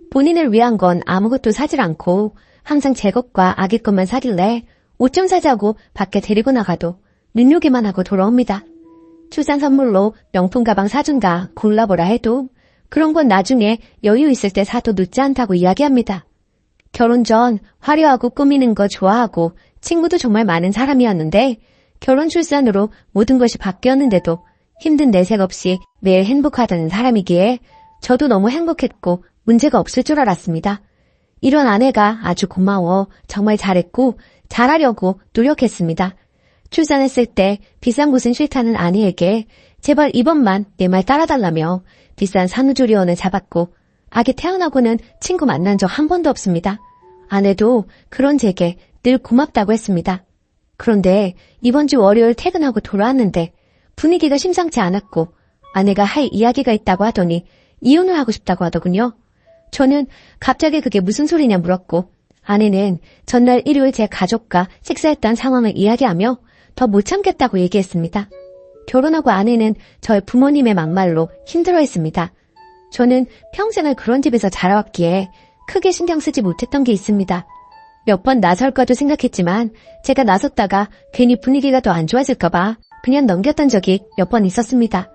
본인을 위한 건 아무것도 사질 않고 항상 제 것과 아기 것만 사길래 옷 좀 사자고 밖에 데리고 나가도 눈요기만 하고 돌아옵니다. 출산 선물로 명품 가방 사준다 골라보라 해도 그런 건 나중에 여유 있을 때 사도 늦지 않다고 이야기합니다. 결혼 전 화려하고 꾸미는 거 좋아하고 친구도 정말 많은 사람이었는데 결혼 출산으로 모든 것이 바뀌었는데도 힘든 내색 없이 매일 행복하다는 사람이기에 저도 너무 행복했고 문제가 없을 줄 알았습니다. 이런 아내가 아주 고마워 정말 잘했고 잘하려고 노력했습니다. 출산했을 때 비싼 곳은 싫다는 아내에게 제발 이번만 내 말 따라달라며 비싼 산후조리원을 잡았고 아기 태어나고는 친구 만난 적 한 번도 없습니다. 아내도 그런 제게 늘 고맙다고 했습니다. 그런데 이번 주 월요일 퇴근하고 돌아왔는데 분위기가 심상치 않았고 아내가 할 이야기가 있다고 하더니 이혼을 하고 싶다고 하더군요. 저는 갑자기 그게 무슨 소리냐 물었고 아내는 전날 일요일 제 가족과 식사했던 상황을 이야기하며 더 못 참겠다고 얘기했습니다. 결혼하고 아내는 저희 부모님의 막말로 힘들어했습니다. 저는 평생을 그런 집에서 자라왔기에 크게 신경 쓰지 못했던 게 있습니다. 몇 번 나설까도 생각했지만 제가 나섰다가 괜히 분위기가 더 안 좋아질까봐 그냥 넘겼던 적이 몇 번 있었습니다.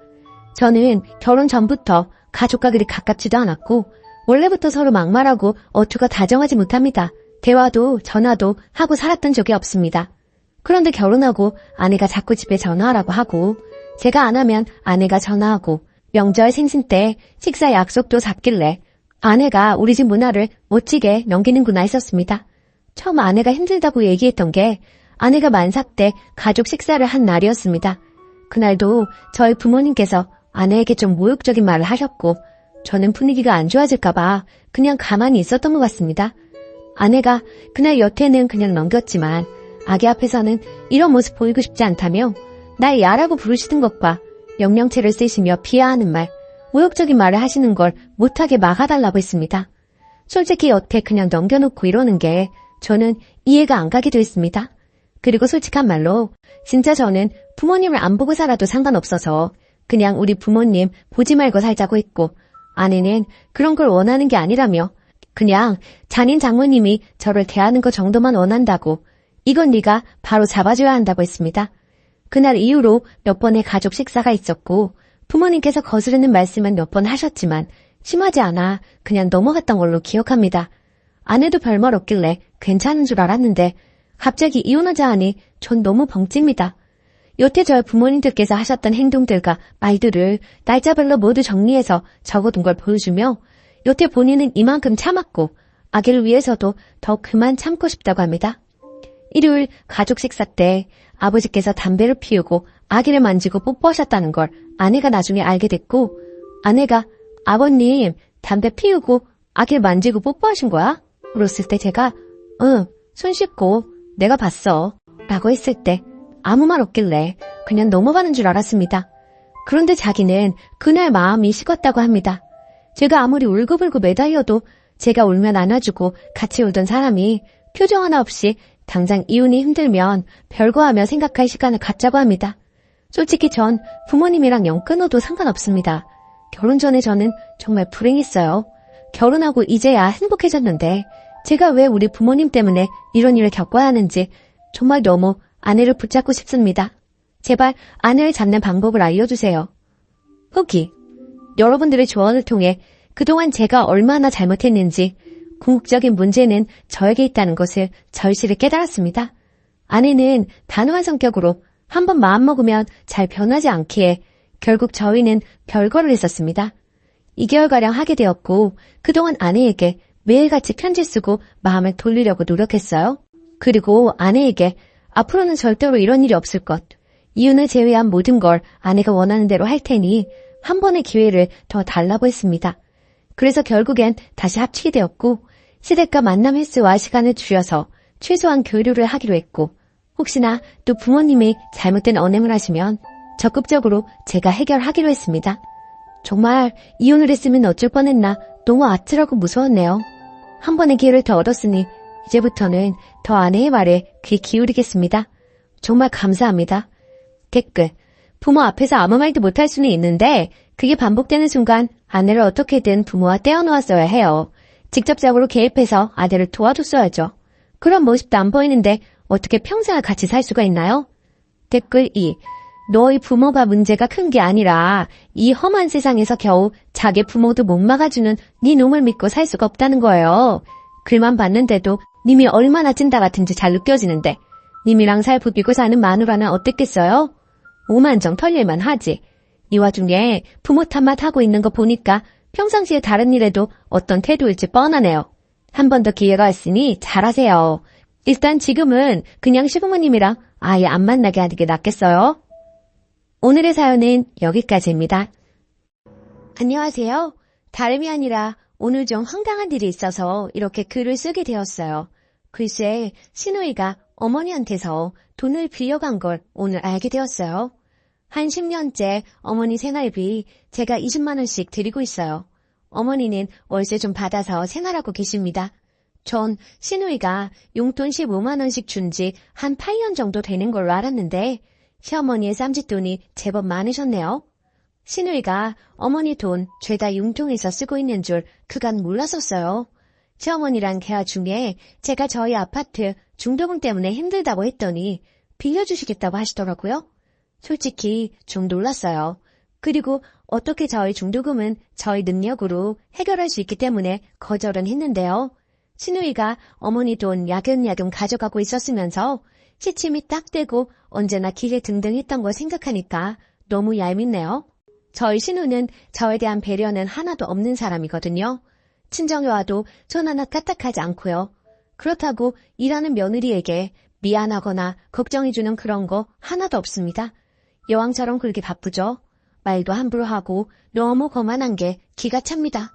저는 결혼 전부터 가족과 그리 가깝지도 않았고 원래부터 서로 막말하고 어투가 다정하지 못합니다. 대화도 전화도 하고 살았던 적이 없습니다. 그런데 결혼하고 아내가 자꾸 집에 전화하라고 하고 제가 안 하면 아내가 전화하고 명절 생신 때 식사 약속도 잡길래 아내가 우리 집 문화를 멋지게 넘기는구나 했었습니다. 처음 아내가 힘들다고 얘기했던 게 아내가 만삭 때 가족 식사를 한 날이었습니다. 그날도 저희 부모님께서 아내에게 좀 모욕적인 말을 하셨고 저는 분위기가 안 좋아질까봐 그냥 가만히 있었던 것 같습니다. 아내가 그날 여태는 그냥 넘겼지만 아기 앞에서는 이런 모습 보이고 싶지 않다며 날 야라고 부르시는 것과 명령체를 쓰시며 비하하는 말, 모욕적인 말을 하시는 걸 못하게 막아달라고 했습니다. 솔직히 여태 그냥 넘겨놓고 이러는 게 저는 이해가 안 가기도 했습니다. 그리고 솔직한 말로 진짜 저는 부모님을 안 보고 살아도 상관없어서 그냥 우리 부모님 보지 말고 살자고 했고 아내는 그런 걸 원하는 게 아니라며 그냥 잔인 장모님이 저를 대하는 것 정도만 원한다고 이건 네가 바로 잡아줘야 한다고 했습니다. 그날 이후로 몇 번의 가족 식사가 있었고 부모님께서 거스르는 말씀은 몇 번 하셨지만 심하지 않아 그냥 넘어갔던 걸로 기억합니다. 아내도 별말 없길래 괜찮은 줄 알았는데 갑자기 이혼하자 하니 전 너무 벙찝니다. 여태 저희 부모님들께서 하셨던 행동들과 말들을 날짜별로 모두 정리해서 적어둔 걸 보여주며 여태 본인은 이만큼 참았고 아기를 위해서도 더 그만 참고 싶다고 합니다. 일요일 가족 식사 때 아버지께서 담배를 피우고 아기를 만지고 뽀뽀하셨다는 걸 아내가 나중에 알게 됐고 아내가 아버님 담배 피우고 아기를 만지고 뽀뽀하신 거야? 물었을 때 제가 응, 손 씻고 내가 봤어 라고 했을 때 아무 말 없길래 그냥 넘어가는 줄 알았습니다. 그런데 자기는 그날 마음이 식었다고 합니다. 제가 아무리 울고불고 매달려도 제가 울면 안아주고 같이 울던 사람이 표정 하나 없이 당장 이혼이 힘들면 별거하며 생각할 시간을 갖자고 합니다. 솔직히 전 부모님이랑 영 끊어도 상관없습니다. 결혼 전에 저는 정말 불행했어요. 결혼하고 이제야 행복해졌는데 제가 왜 우리 부모님 때문에 이런 일을 겪어야 하는지 정말 너무 아내를 붙잡고 싶습니다. 제발 아내를 잡는 방법을 알려주세요. 후기. 여러분들의 조언을 통해 그동안 제가 얼마나 잘못했는지 궁극적인 문제는 저에게 있다는 것을 절실히 깨달았습니다. 아내는 단호한 성격으로 한번 마음먹으면 잘 변하지 않기에 결국 저희는 별거를 했었습니다. 2개월가량 하게 되었고 그동안 아내에게 매일같이 편지 쓰고 마음을 돌리려고 노력했어요. 그리고 아내에게 앞으로는 절대로 이런 일이 없을 것, 이혼을 제외한 모든 걸 아내가 원하는 대로 할 테니 한 번의 기회를 더 달라고 했습니다. 그래서 결국엔 다시 합치게 되었고 시댁과 만남 횟수와 시간을 줄여서 최소한 교류를 하기로 했고 혹시나 또 부모님이 잘못된 언행을 하시면 적극적으로 제가 해결하기로 했습니다. 정말 이혼을 했으면 어쩔 뻔했나 너무 아찔하고 무서웠네요. 한 번의 기회를 더 얻었으니 이제부터는 더 아내의 말에 귀 기울이겠습니다. 정말 감사합니다. 댓글. 부모 앞에서 아무 말도 못할 수는 있는데 그게 반복되는 순간 아내를 어떻게든 부모와 떼어놓았어야 해요. 직접적으로 개입해서 아내를 도와줬어야죠. 그런 모습도 안 보이는데 어떻게 평생을 같이 살 수가 있나요? 댓글 2. 너희 부모가 문제가 큰 게 아니라 이 험한 세상에서 겨우 자기 부모도 못 막아주는 네 놈을 믿고 살 수가 없다는 거예요. 글만 봤는데도 님이 얼마나 찐따 같은지 잘 느껴지는데 님이랑 살 부비고 사는 마누라는 어땠겠어요? 오만정 털릴만 하지. 이 와중에 부모 탓만 하고 있는 거 보니까 평상시에 다른 일에도 어떤 태도일지 뻔하네요. 한 번 더 기회가 있으니 잘하세요. 일단 지금은 그냥 시부모님이랑 아예 안 만나게 하는 게 낫겠어요? 오늘의 사연은 여기까지입니다. 안녕하세요. 다름이 아니라 오늘 좀 황당한 일이 있어서 이렇게 글을 쓰게 되었어요. 글쎄 시누이가 어머니한테서 돈을 빌려간 걸 오늘 알게 되었어요. 한 10년째 어머니 생활비 제가 20만 원씩 드리고 있어요. 어머니는 월세 좀 받아서 생활하고 계십니다. 전 시누이가 용돈 15만 원씩 준 지 한 8년 정도 되는 걸로 알았는데 시어머니의 쌈짓돈이 제법 많으셨네요. 시누이가 어머니 돈 죄다 융통해서 쓰고 있는 줄 그간 몰랐었어요. 시어머니랑 대화 중에 제가 저희 아파트 중도금 때문에 힘들다고 했더니 빌려주시겠다고 하시더라고요. 솔직히 좀 놀랐어요. 그리고 어떻게 저희 중도금은 저희 능력으로 해결할 수 있기 때문에 거절은 했는데요. 신우이가 어머니 돈 야금야금 가져가고 있었으면서 시침이 딱 되고 언제나 기계 등등했던 거 생각하니까 너무 얄밉네요. 저희 신우는 저에 대한 배려는 하나도 없는 사람이거든요. 친정에 와도 손 하나 까딱하지 않고요. 그렇다고 일하는 며느리에게 미안하거나 걱정해주는 그런 거 하나도 없습니다. 여왕처럼 그렇게 바쁘죠. 말도 함부로 하고 너무 거만한 게 기가 찹니다.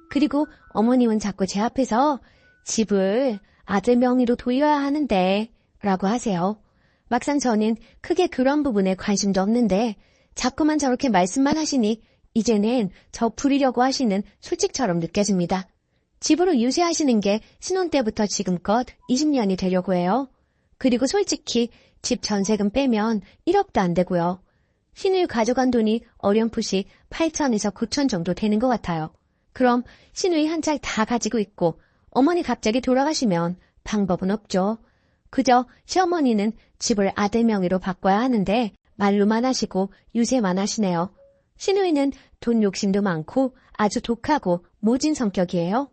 그리고 어머님은 자꾸 제 앞에서 집을 아들 명의로 돌려야 하는데 라고 하세요. 막상 저는 크게 그런 부분에 관심도 없는데 자꾸만 저렇게 말씀만 하시니 이제는 저 부리려고 하시는 술집처럼 느껴집니다. 집으로 유세하시는 게 신혼 때부터 지금껏 20년이 되려고 해요. 그리고 솔직히 집 전세금 빼면 1억도 안 되고요. 신우이 가져간 돈이 어렴풋이 8천에서 9천 정도 되는 것 같아요. 그럼 신우이 한 차 다 가지고 있고 어머니 갑자기 돌아가시면 방법은 없죠. 그저 시어머니는 집을 아들 명의로 바꿔야 하는데 말로만 하시고 유세만 하시네요. 신우이는 돈 욕심도 많고 아주 독하고 모진 성격이에요.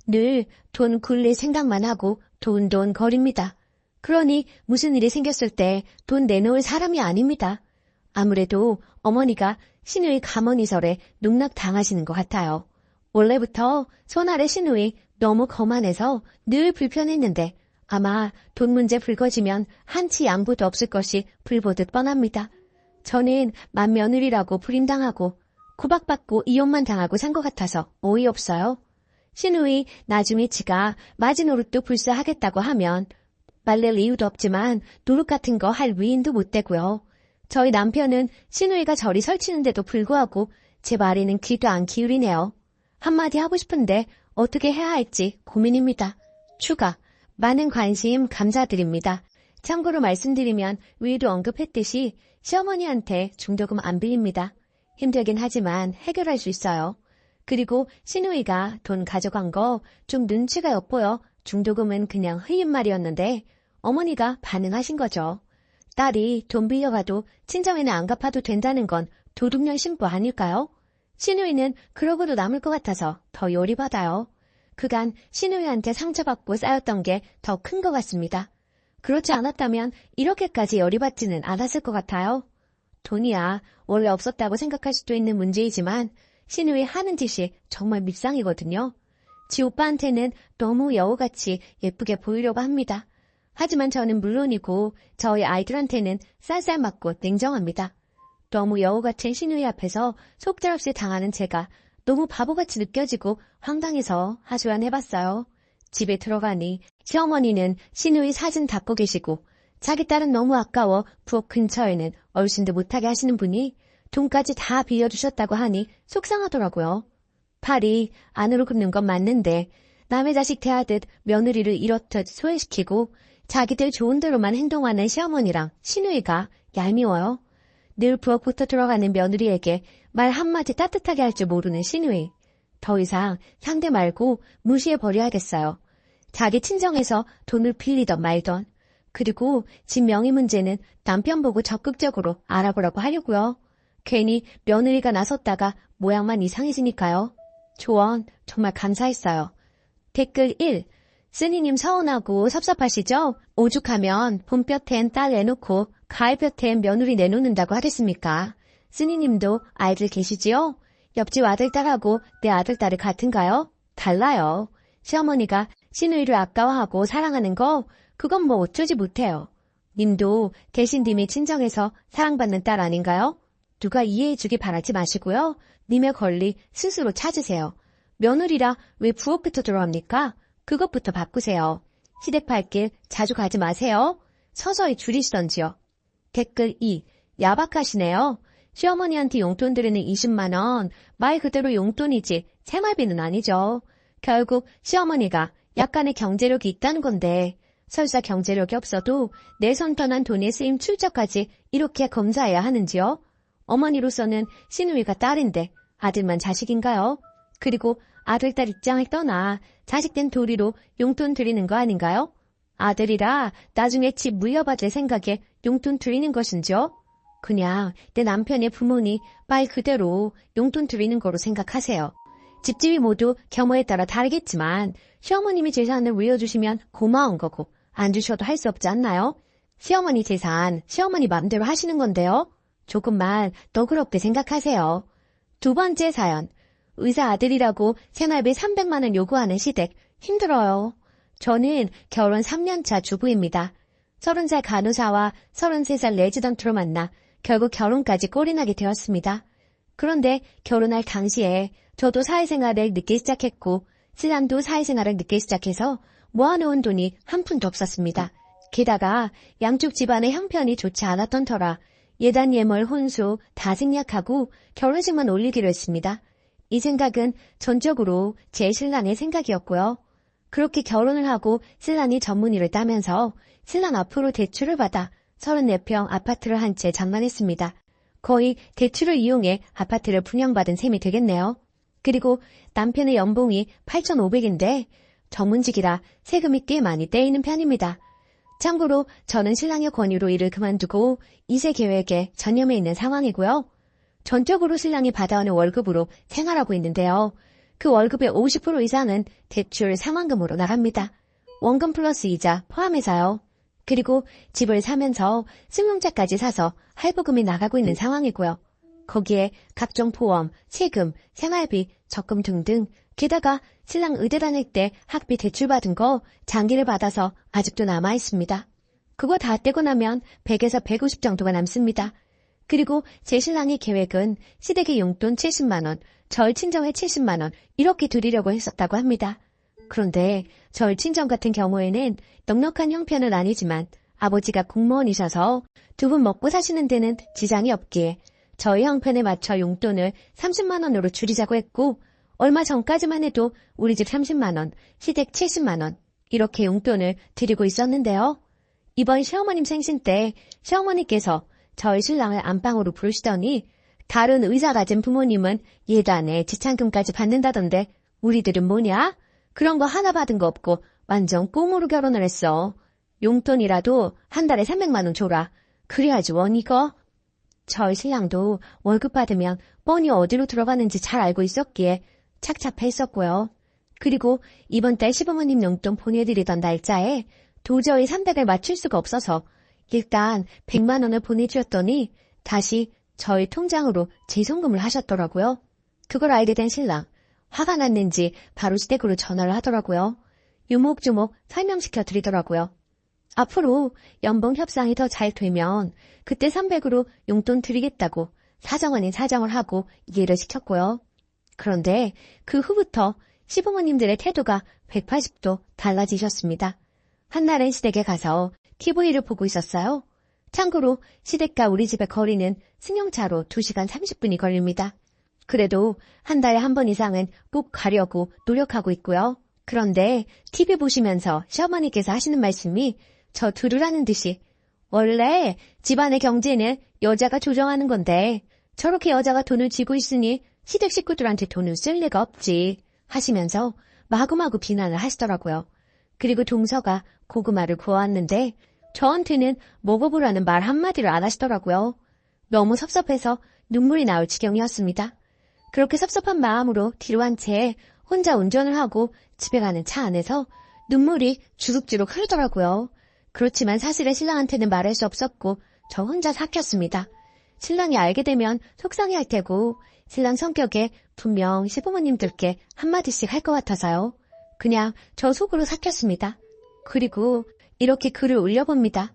늘 돈 굴릴 생각만 하고 돈 거립니다. 그러니 무슨 일이 생겼을 때 돈 내놓을 사람이 아닙니다. 아무래도 어머니가 신우이 가머니설에 농락당하시는 것 같아요. 원래부터 손아래 신우이 너무 거만해서 늘 불편했는데 아마 돈 문제 불거지면 한치 양보도 없을 것이 불보듯 뻔합니다. 저는 맏며느리라고 불임당하고 구박받고 이혼만 당하고 산 것 같아서 어이없어요. 신우이 나중에 지가 마지노릇도 불사하겠다고 하면 말릴 이유도 없지만 노릇 같은 거 할 위인도 못 되고요. 저희 남편은 신우이가 저리 설치는데도 불구하고 제 말에는 귀도 안 기울이네요. 한마디 하고 싶은데 어떻게 해야 할지 고민입니다. 추가, 많은 관심 감사드립니다. 참고로 말씀드리면 위에도 언급했듯이 시어머니한테 중도금 안 빌립니다. 힘들긴 하지만 해결할 수 있어요. 그리고 신우이가 돈 가져간 거 좀 눈치가 엿보여 중도금은 그냥 흐인 말이었는데 어머니가 반응하신 거죠. 딸이 돈 빌려가도 친정에는 안 갚아도 된다는 건 도둑년 신부 아닐까요? 신우이는 그러고도 남을 것 같아서 더 열이받아요. 그간 신우이한테 상처받고 쌓였던 게 더 큰 것 같습니다. 그렇지 않았다면 이렇게까지 열이받지는 않았을 것 같아요. 돈이야 원래 없었다고 생각할 수도 있는 문제이지만 신우이 하는 짓이 정말 밉상이거든요. 지 오빠한테는 너무 여우같이 예쁘게 보이려고 합니다. 하지만 저는 물론이고 저희 아이들한테는 쌀쌀 맞고 냉정합니다. 너무 여우 같은 신우이 앞에서 속절없이 당하는 제가 너무 바보같이 느껴지고 황당해서 하소연해봤어요. 집에 들어가니 시어머니는 신우이 사진 닦고 계시고 자기 딸은 너무 아까워 부엌 근처에는 얼씬도 못하게 하시는 분이 돈까지 다 빌려주셨다고 하니 속상하더라고요. 팔이 안으로 굽는 건 맞는데 남의 자식 대하듯 며느리를 이렇듯 소외시키고 자기들 좋은 대로만 행동하는 시어머니랑 신우이가 얄미워요. 늘 부엌부터 들어가는 며느리에게 말 한마디 따뜻하게 할 줄 모르는 신우이. 더 이상 상대 말고 무시해버려야겠어요. 자기 친정에서 돈을 빌리던 말던. 그리고 집 명의 문제는 남편 보고 적극적으로 알아보라고 하려고요. 괜히 며느리가 나섰다가 모양만 이상해지니까요. 조언 정말 감사했어요. 댓글 1. 쓰니님 서운하고 섭섭하시죠? 오죽하면 봄볕엔 딸 내놓고 가을볕엔 며느리 내놓는다고 하겠습니까? 쓰니님도 아이들 계시지요? 옆집 아들딸하고 내 아들딸이 같은가요? 달라요. 시어머니가 신우이를 아까워하고 사랑하는 거 그건 뭐 어쩌지 못해요. 님도 계신 님이 친정에서 사랑받는 딸 아닌가요? 누가 이해해주기 바라지 마시고요. 님의 권리 스스로 찾으세요. 며느리라 왜 부엌부터 들어갑니까? 그것부터 바꾸세요. 시댁팔길 자주 가지 마세요. 서서히 줄이시던지요. 댓글 2. 야박하시네요. 시어머니한테 용돈 드리는 20만 원, 말 그대로 용돈이지 생활비는 아니죠. 결국 시어머니가 약간의 경제력이 있다는 건데 설사 경제력이 없어도 내 손 떠난 돈의 쓰임 출처까지 이렇게 검사해야 하는지요? 어머니로서는 신우이가 딸인데 아들만 자식인가요? 그리고 아들, 딸 입장을 떠나 자식된 도리로 용돈 드리는 거 아닌가요? 아들이라 나중에 집 물려받을 생각에 용돈 드리는 것인지요? 그냥 내 남편의 부모니 말 그대로 용돈 드리는 거로 생각하세요. 집집이 모두 경우에 따라 다르겠지만 시어머님이 재산을 물려주시면 고마운 거고 안 주셔도 할 수 없지 않나요? 시어머니 재산, 시어머니 맘대로 하시는 건데요. 조금만 너그럽게 생각하세요. 두 번째 사연. 의사 아들이라고 생활비 300만 원 요구하는 시댁. 힘들어요. 저는 결혼 3년차 주부입니다. 30살 간호사와 33살 레지던트로 만나 결국 결혼까지 꼴이 나게 되었습니다. 그런데 결혼할 당시에 저도 사회생활을 늦게 시작했고 신랑도 사회생활을 늦게 시작해서 모아놓은 돈이 한 푼도 없었습니다. 게다가 양쪽 집안의 형편이 좋지 않았던 터라 예단 예물 혼수 다 생략하고 결혼식만 올리기로 했습니다. 이 생각은 전적으로 제 신랑의 생각이었고요. 그렇게 결혼을 하고 신랑이 전문의를 따면서 신랑 앞으로 대출을 받아 34평 아파트를 한 채 장만했습니다. 거의 대출을 이용해 아파트를 분양받은 셈이 되겠네요. 그리고 남편의 연봉이 8,500인데 전문직이라 세금이 꽤 많이 떼이는 편입니다. 참고로 저는 신랑의 권유로 일을 그만두고 2세 계획에 전념해 있는 상황이고요. 전적으로 신랑이 받아오는 월급으로 생활하고 있는데요. 그 월급의 50% 이상은 대출 상환금으로 나갑니다. 원금 플러스 이자 포함해서요. 그리고 집을 사면서 승용차까지 사서 할부금이 나가고 있는 상황이고요. 거기에 각종 보험, 세금, 생활비, 적금 등등 게다가 신랑 의대 다닐 때 학비 대출받은 거 장기를 받아서 아직도 남아있습니다. 그거 다 떼고 나면 100에서 150 정도가 남습니다. 그리고 제 신랑의 계획은 시댁의 용돈 70만 원, 절 친정에 70만 원 이렇게 드리려고 했었다고 합니다. 그런데 절 친정 같은 경우에는 넉넉한 형편은 아니지만 아버지가 공무원이셔서 두 분 먹고 사시는 데는 지장이 없기에 저희 형편에 맞춰 용돈을 30만 원으로 줄이자고 했고 얼마 전까지만 해도 우리 집 30만 원, 시댁 70만 원 이렇게 용돈을 드리고 있었는데요. 이번 시어머님 생신 때 시어머니께서 저희 신랑을 안방으로 부르시더니 다른 의사 가진 부모님은 예단에 지참금까지 받는다던데 우리들은 뭐냐? 그런 거 하나 받은 거 없고 완전 꽁으로 결혼을 했어. 용돈이라도 한 달에 300만 원 줘라. 그래야지 원 이거. 저희 신랑도 월급 받으면 뻔히 어디로 들어가는지 잘 알고 있었기에 착잡했었고요. 그리고 이번 달 시부모님 용돈 보내드리던 날짜에 도저히 300을 맞출 수가 없어서 일단 100만 원을 보내주었더니 다시 저희 통장으로 재송금을 하셨더라고요. 그걸 알게 된 신랑. 화가 났는지 바로 시댁으로 전화를 하더라고요. 유목조목 설명시켜 드리더라고요. 앞으로 연봉 협상이 더 잘 되면 그때 300으로 용돈 드리겠다고 사정 아닌 사정을 하고 이해를 시켰고요. 그런데 그 후부터 시부모님들의 태도가 180도 달라지셨습니다. 한날은 시댁에 가서 TV를 보고 있었어요. 참고로 시댁과 우리 집의 거리는 승용차로 2시간 30분이 걸립니다. 그래도 한 달에 한 번 이상은 꼭 가려고 노력하고 있고요. 그런데 TV 보시면서 시어머니께서 하시는 말씀이 저 들으라는 듯이 원래 집안의 경제는 여자가 조정하는 건데 저렇게 여자가 돈을 쥐고 있으니 시댁 식구들한테 돈을 쓸 리가 없지 하시면서 마구마구 비난을 하시더라고요. 그리고 동서가 고구마를 구워왔는데 저한테는 먹어보라는 말 한마디를 안 하시더라고요. 너무 섭섭해서 눈물이 나올 지경이었습니다. 그렇게 섭섭한 마음으로 뒤로 한 채 혼자 운전을 하고 집에 가는 차 안에서 눈물이 주룩주룩 흐르더라고요. 그렇지만 사실은 신랑한테는 말할 수 없었고 저 혼자 삭혔습니다. 신랑이 알게 되면 속상해할 테고 신랑 성격에 분명 시부모님들께 한마디씩 할 것 같아서요. 그냥 저 속으로 삭혔습니다. 그리고 이렇게 글을 올려봅니다.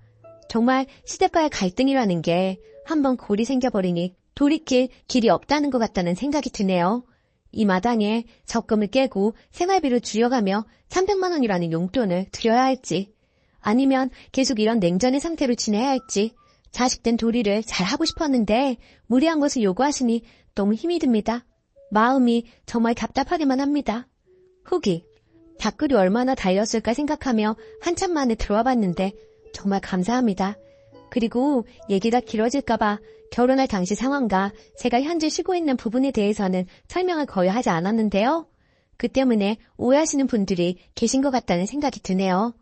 정말 시댁과의 갈등이라는 게 한번 골이 생겨버리니 돌이킬 길이 없다는 것 같다는 생각이 드네요. 이 마당에 적금을 깨고 생활비를 줄여가며 300만 원이라는 용돈을 드려야 할지 아니면 계속 이런 냉전의 상태로 지내야 할지 자식된 도리를 잘하고 싶었는데 무리한 것을 요구하시니 너무 힘이 듭니다. 마음이 정말 답답하기만 합니다. 후기. 댓글이 얼마나 달렸을까 생각하며 한참 만에 들어와 봤는데 정말 감사합니다. 그리고 얘기가 길어질까봐 결혼할 당시 상황과 제가 현재 쉬고 있는 부분에 대해서는 설명을 거의 하지 않았는데요. 그 때문에 오해하시는 분들이 계신 것 같다는 생각이 드네요.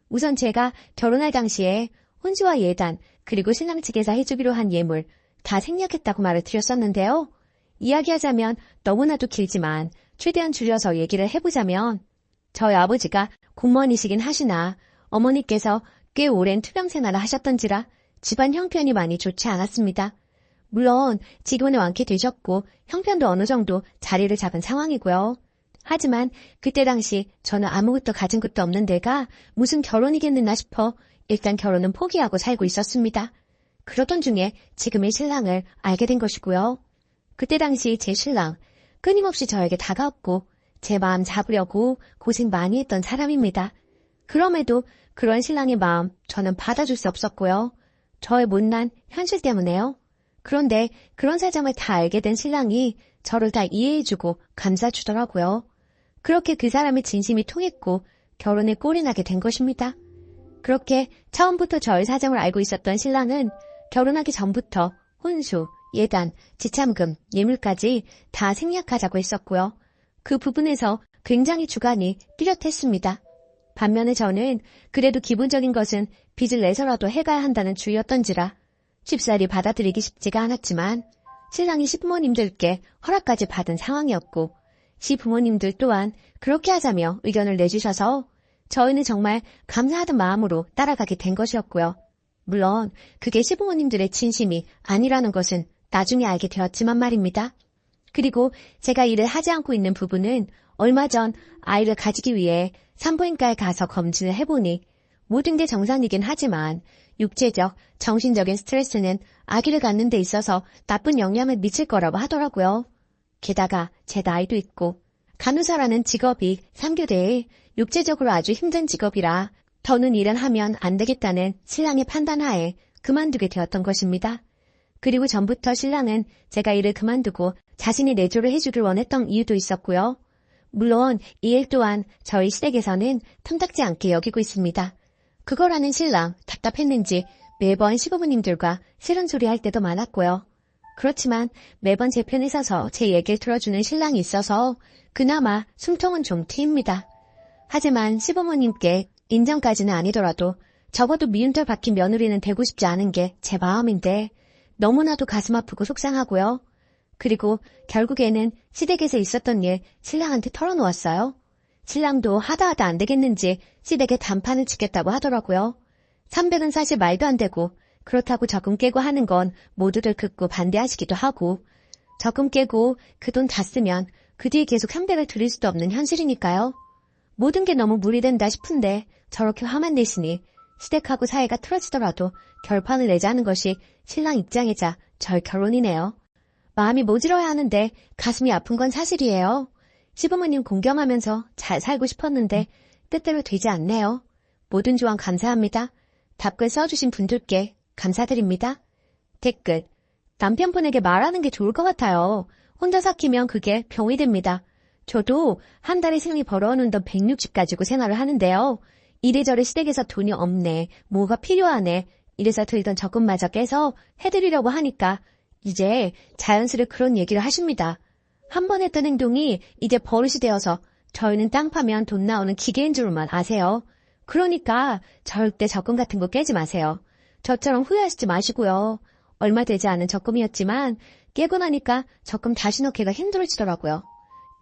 우선 제가 결혼할 당시에 혼주와 예단 그리고 신랑 측에서 해주기로 한 예물 다 생략했다고 말을 드렸었는데요. 이야기하자면 너무나도 길지만 최대한 줄여서 얘기를 해보자면 저희 아버지가 공무원이시긴 하시나 어머니께서 꽤 오랜 투병 생활을 하셨던지라 집안 형편이 많이 좋지 않았습니다. 물론 지금은 완쾌되셨고 형편도 어느 정도 자리를 잡은 상황이고요. 하지만 그때 당시 저는 아무것도 가진 것도 없는 데가 무슨 결혼이겠느나 싶어 일단 결혼은 포기하고 살고 있었습니다. 그러던 중에 지금의 신랑을 알게 된 것이고요. 그때 당시 제 신랑 끊임없이 저에게 다가왔고 제 마음 잡으려고 고생 많이 했던 사람입니다. 그럼에도 그런 신랑의 마음 저는 받아줄 수 없었고요. 저의 못난 현실 때문에요. 그런데 그런 사정을 다 알게 된 신랑이 저를 다 이해해주고 감싸주더라고요. 그렇게 그 사람의 진심이 통했고 결혼에 꼴이 나게 된 것입니다. 그렇게 처음부터 저의 사정을 알고 있었던 신랑은 결혼하기 전부터 혼수, 예단, 지참금, 예물까지 다 생략하자고 했었고요. 그 부분에서 굉장히 주관이 뚜렷했습니다. 반면에 저는 그래도 기본적인 것은 빚을 내서라도 해가야 한다는 주의였던지라 쉽사리 받아들이기 쉽지가 않았지만 신랑이 시부모님들께 허락까지 받은 상황이었고 시부모님들 또한 그렇게 하자며 의견을 내주셔서 저희는 정말 감사하던 마음으로 따라가게 된 것이었고요. 물론 그게 시부모님들의 진심이 아니라는 것은 나중에 알게 되었지만 말입니다. 그리고 제가 일을 하지 않고 있는 부분은 얼마 전 아이를 가지기 위해 산부인과에 가서 검진을 해보니 모든 게 정상이긴 하지만 육체적, 정신적인 스트레스는 아기를 갖는 데 있어서 나쁜 영향을 미칠 거라고 하더라고요. 게다가 제 나이도 있고 간호사라는 직업이 3교대에 육체적으로 아주 힘든 직업이라 더는 일은 하면 안 되겠다는 신랑의 판단하에 그만두게 되었던 것입니다. 그리고 전부터 신랑은 제가 일을 그만두고 자신이 내조를 해주길 원했던 이유도 있었고요. 물론 이 일 또한 저희 시댁에서는 탐탁지 않게 여기고 있습니다. 그거라는 신랑 답답했는지 매번 시부모님들과 싫은 소리 할 때도 많았고요. 그렇지만 매번 제 편에 서서 제 얘기를 들어주는 신랑이 있어서 그나마 숨통은 좀 트입니다. 하지만 시부모님께 인정까지는 아니더라도 적어도 미운털 박힌 며느리는 되고 싶지 않은 게 제 마음인데 너무나도 가슴 아프고 속상하고요. 그리고 결국에는 시댁에서 있었던 일 신랑한테 털어놓았어요. 신랑도 하다 안 되겠는지 시댁에 단판을 치겠다고 하더라고요. 300은 사실 말도 안 되고 그렇다고 적금 깨고 하는 건 모두들 듣고 반대하시기도 하고 적금 깨고 그 돈 다 쓰면 그 뒤에 계속 300을 드릴 수도 없는 현실이니까요. 모든 게 너무 무리된다 싶은데 저렇게 화만 내시니 시댁하고 사이가 틀어지더라도 결판을 내자는 것이 신랑 입장이자 절 결론이네요. 마음이 모질어야 하는데 가슴이 아픈 건 사실이에요. 시부모님 공경하면서 잘 살고 싶었는데 뜻대로 되지 않네요. 모든 조언 감사합니다. 답글 써주신 분들께 감사드립니다. 댓글: 남편분에게 말하는 게 좋을 것 같아요. 혼자 삭히면 그게 병이 됩니다. 저도 한 달에 생리 벌어오는 돈 160 가지고 생활을 하는데요. 이래저래 시댁에서 돈이 없네, 뭐가 필요하네, 이래서 들던 적금마저 깨서 해드리려고 하니까 이제 자연스레 그런 얘기를 하십니다. 한 번 했던 행동이 이제 버릇이 되어서 저희는 땅 파면 돈 나오는 기계인 줄만 아세요. 그러니까 절대 적금 같은 거 깨지 마세요. 저처럼 후회하시지 마시고요. 얼마 되지 않은 적금이었지만 깨고 나니까 적금 다시 넣기가 힘들어지더라고요.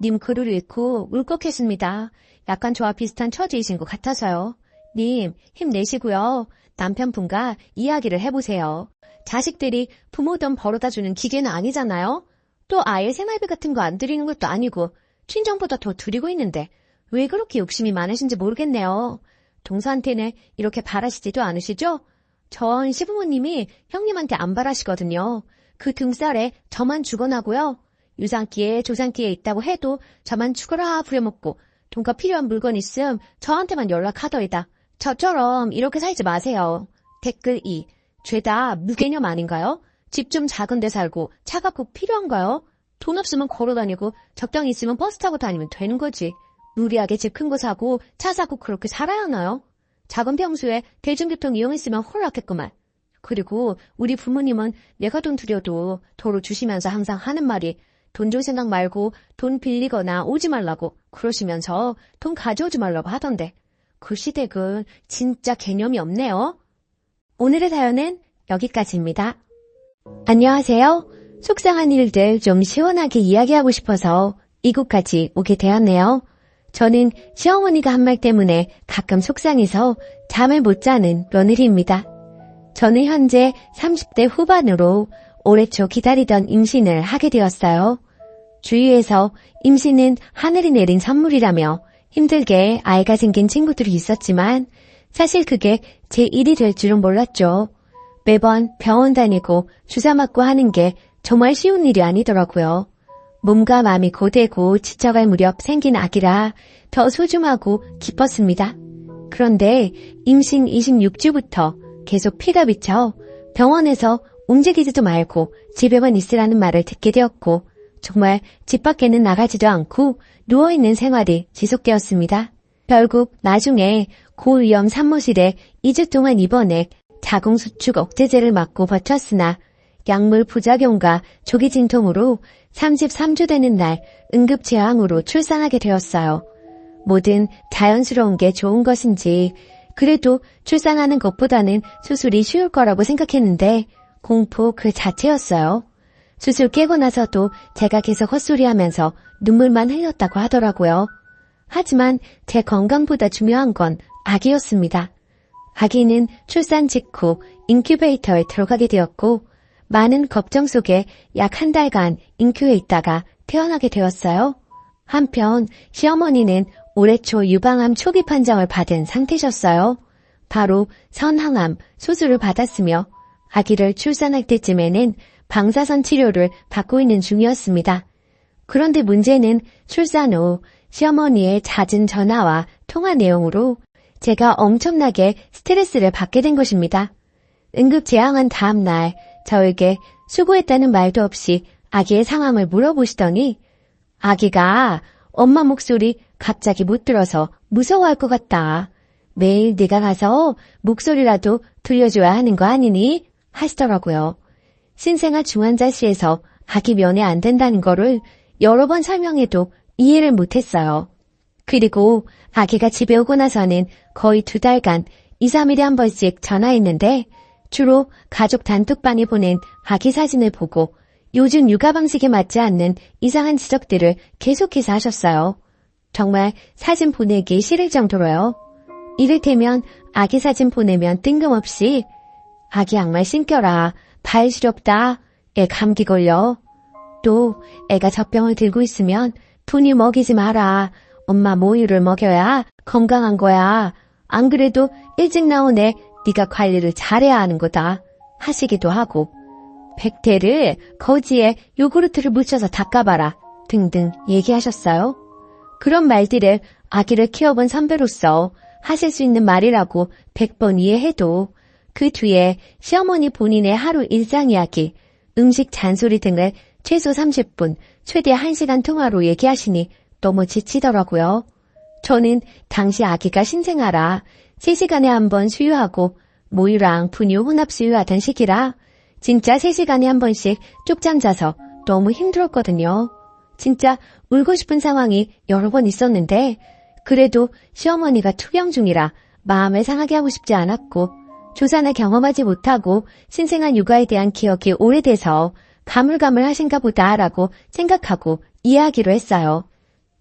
님 글을 읽고 울컥했습니다. 약간 저와 비슷한 처지이신 것 같아서요. 님 힘내시고요. 남편분과 이야기를 해보세요. 자식들이 부모 돈 벌어다주는 기계는 아니잖아요. 또 아예 생활비 같은 거 안 드리는 것도 아니고 친정보다 더 드리고 있는데 왜 그렇게 욕심이 많으신지 모르겠네요. 동서한테는 이렇게 바라시지도 않으시죠? 전 시부모님이 형님한테 안 바라시거든요. 그 등살에 저만 죽어나고요. 유산기에 조산기에 있다고 해도 저만 죽어라 부려먹고 돈과 필요한 물건 있음 저한테만 연락하더이다. 저처럼 이렇게 살지 마세요. 댓글 2. 죄다 무개념 아닌가요? 집 좀 작은 데 살고 차가 꼭 필요한가요? 돈 없으면 걸어다니고 적당히 있으면 버스 타고 다니면 되는 거지. 무리하게 집 큰 거 사고 차 사고 그렇게 살아야 하나요? 작은 평수에 대중교통 이용했으면 홀락했구만. 그리고 우리 부모님은 내가 돈 드려도 도로 주시면서 항상 하는 말이 돈 줄 생각 말고 돈 빌리거나 오지 말라고 그러시면서 돈 가져오지 말라고 하던데 그 시댁은 진짜 개념이 없네요. 오늘의 사연은 여기까지입니다. 안녕하세요. 속상한 일들 좀 시원하게 이야기하고 싶어서 이곳까지 오게 되었네요. 저는 시어머니가 한 말 때문에 가끔 속상해서 잠을 못 자는 며느리입니다. 저는 현재 30대 후반으로 올해 초 기다리던 임신을 하게 되었어요. 주위에서 임신은 하늘이 내린 선물이라며 힘들게 아이가 생긴 친구들이 있었지만 사실 그게 제 일이 될 줄은 몰랐죠. 매번 병원 다니고 주사 맞고 하는 게 정말 쉬운 일이 아니더라고요. 몸과 마음이 고되고 지쳐갈 무렵 생긴 아기라 더 소중하고 기뻤습니다. 그런데 임신 26주부터 계속 피가 비쳐 병원에서 움직이지도 말고 집에만 있으라는 말을 듣게 되었고 정말 집 밖에는 나가지도 않고 누워있는 생활이 지속되었습니다. 결국 나중에 고위험 산모실에 2주 동안 입원해 자궁수축 억제제를 맞고 버텼으나 약물 부작용과 조기 진통으로 33주 되는 날 응급제왕으로 출산하게 되었어요. 뭐든 자연스러운 게 좋은 것인지 그래도 출산하는 것보다는 수술이 쉬울 거라고 생각했는데 공포 그 자체였어요. 수술 깨고 나서도 제가 계속 헛소리하면서 눈물만 흘렸다고 하더라고요. 하지만 제 건강보다 중요한 건 아기였습니다. 아기는 출산 직후 인큐베이터에 들어가게 되었고 많은 걱정 속에 약 한 달간 인큐에 있다가 태어나게 되었어요. 한편 시어머니는 올해 초 유방암 초기 판정을 받은 상태셨어요. 바로 선항암 수술을 받았으며 아기를 출산할 때쯤에는 방사선 치료를 받고 있는 중이었습니다. 그런데 문제는 출산 후 시어머니의 잦은 전화와 통화 내용으로 제가 엄청나게 스트레스를 받게 된 것입니다. 응급 제왕한 다음 날 저에게 수고했다는 말도 없이 아기의 상황을 물어보시더니 아기가 엄마 목소리 갑자기 못 들어서 무서워할 것 같다. 매일 네가 가서 목소리라도 들려줘야 하는 거 아니니? 하시더라고요. 신생아 중환자실에서 아기 면회 안 된다는 거를 여러 번 설명해도 이해를 못했어요. 그리고 아기가 집에 오고 나서는 거의 2달간 2, 3일에 한 번씩 전화했는데 주로 가족 단톡방에 보낸 아기 사진을 보고 요즘 육아 방식에 맞지 않는 이상한 지적들을 계속해서 하셨어요. 정말 사진 보내기 싫을 정도로요. 이를테면 아기 사진 보내면 뜬금없이 아기 양말 신겨라, 발 시렵다, 애 감기 걸려. 또 애가 젖병을 들고 있으면 분유 먹이지 마라, 엄마 모유를 먹여야 건강한 거야. 안 그래도 일찍 나온 애 네가 관리를 잘해야 하는 거다 하시기도 하고 백태를 거지에 요구르트를 묻혀서 닦아봐라 등등 얘기하셨어요. 그런 말들을 아기를 키워본 선배로서 하실 수 있는 말이라고 100번 이해해도 그 뒤에 시어머니 본인의 하루 일상 이야기, 음식 잔소리 등을 최소 30분, 최대 1시간 통화로 얘기하시니 너무 지치더라고요. 저는 당시 아기가 신생아라 3시간에 한 번 수유하고 모유랑 분유 혼합 수유하던 시기라 진짜 3시간에 한 번씩 쪽잠 자서 너무 힘들었거든요. 진짜 울고 싶은 상황이 여러 번 있었는데 그래도 시어머니가 투병 중이라 마음을 상하게 하고 싶지 않았고 조산을 경험하지 못하고 신생아 육아에 대한 기억이 오래돼서 가물가물하신가 보다라고 생각하고 이해하기로 했어요.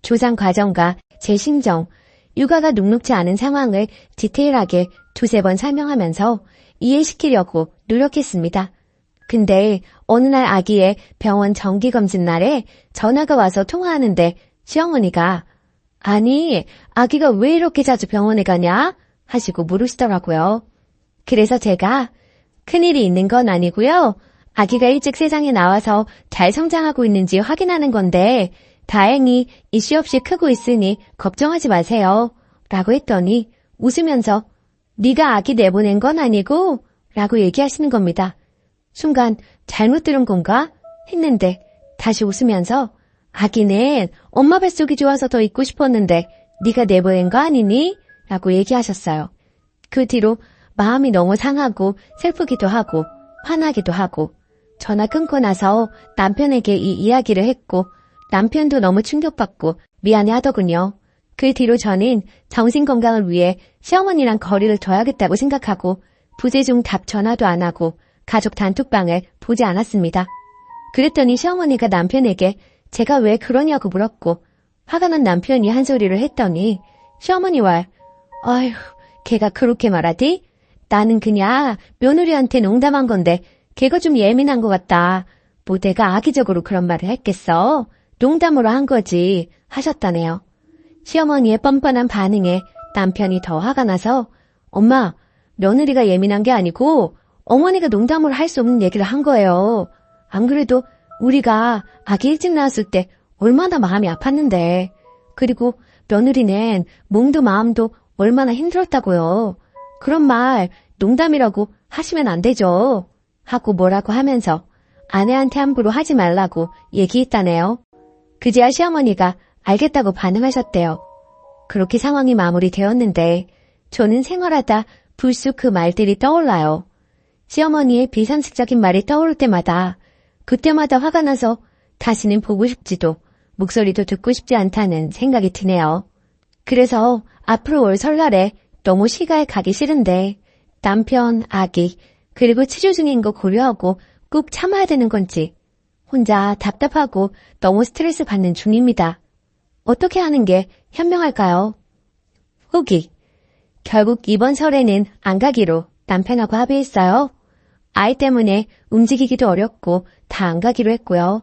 조산 과정과 제 심정, 육아가 녹록지 않은 상황을 디테일하게 2-3번 설명하면서 이해시키려고 노력했습니다. 근데 어느 날 아기의 병원 정기검진 날에 전화가 와서 통화하는데 시어머니가 아니 아기가 왜 이렇게 자주 병원에 가냐? 하시고 물으시더라고요. 그래서 제가 큰일이 있는 건 아니고요. 아기가 일찍 세상에 나와서 잘 성장하고 있는지 확인하는 건데 다행히 이슈 없이 크고 있으니 걱정하지 마세요. 라고 했더니 웃으면서 네가 아기 내보낸 건 아니고? 라고 얘기하시는 겁니다. 순간 잘못 들은 건가? 했는데 다시 웃으면서 아기는 엄마 뱃속이 좋아서 더 있고 싶었는데 네가 내보낸 거 아니니? 라고 얘기하셨어요. 그 뒤로 마음이 너무 상하고 슬프기도 하고 화나기도 하고 전화 끊고 나서 남편에게 이 이야기를 했고 남편도 너무 충격받고 미안해 하더군요. 그 뒤로 저는 정신건강을 위해 시어머니랑 거리를 둬야겠다고 생각하고 부재중 답 전화도 안 하고 가족 단톡방을 보지 않았습니다. 그랬더니 시어머니가 남편에게 제가 왜 그러냐고 물었고 화가 난 남편이 한 소리를 했더니 시어머니와 아휴 걔가 그렇게 말하디? 나는 그냥 며느리한테 농담한 건데 걔가 좀 예민한 것 같다. 뭐 내가 악의적으로 그런 말을 했겠어? 농담으로 한 거지 하셨다네요. 시어머니의 뻔뻔한 반응에 남편이 더 화가 나서 엄마 며느리가 예민한 게 아니고 어머니가 농담으로 할 수 없는 얘기를 한 거예요. 안 그래도 우리가 아기 일찍 낳았을 때 얼마나 마음이 아팠는데. 그리고 며느리는 몸도 마음도 얼마나 힘들었다고요. 그런 말 농담이라고 하시면 안 되죠. 하고 뭐라고 하면서 아내한테 함부로 하지 말라고 얘기했다네요. 그제야 시어머니가 알겠다고 반응하셨대요. 그렇게 상황이 마무리되었는데 저는 생활하다 불쑥 그 말들이 떠올라요. 시어머니의 비상식적인 말이 떠오를 때마다 그때마다 화가 나서 다시는 보고 싶지도 목소리도 듣고 싶지 않다는 생각이 드네요. 그래서 앞으로 올 설날에 너무 시가에 가기 싫은데 남편, 아기, 그리고 치료 중인 거 고려하고 꼭 참아야 되는 건지 혼자 답답하고 너무 스트레스 받는 중입니다. 어떻게 하는 게 현명할까요? 후기. 결국 이번 설에는 안 가기로 남편하고 합의했어요. 아이 때문에 움직이기도 어렵고 다 안 가기로 했고요.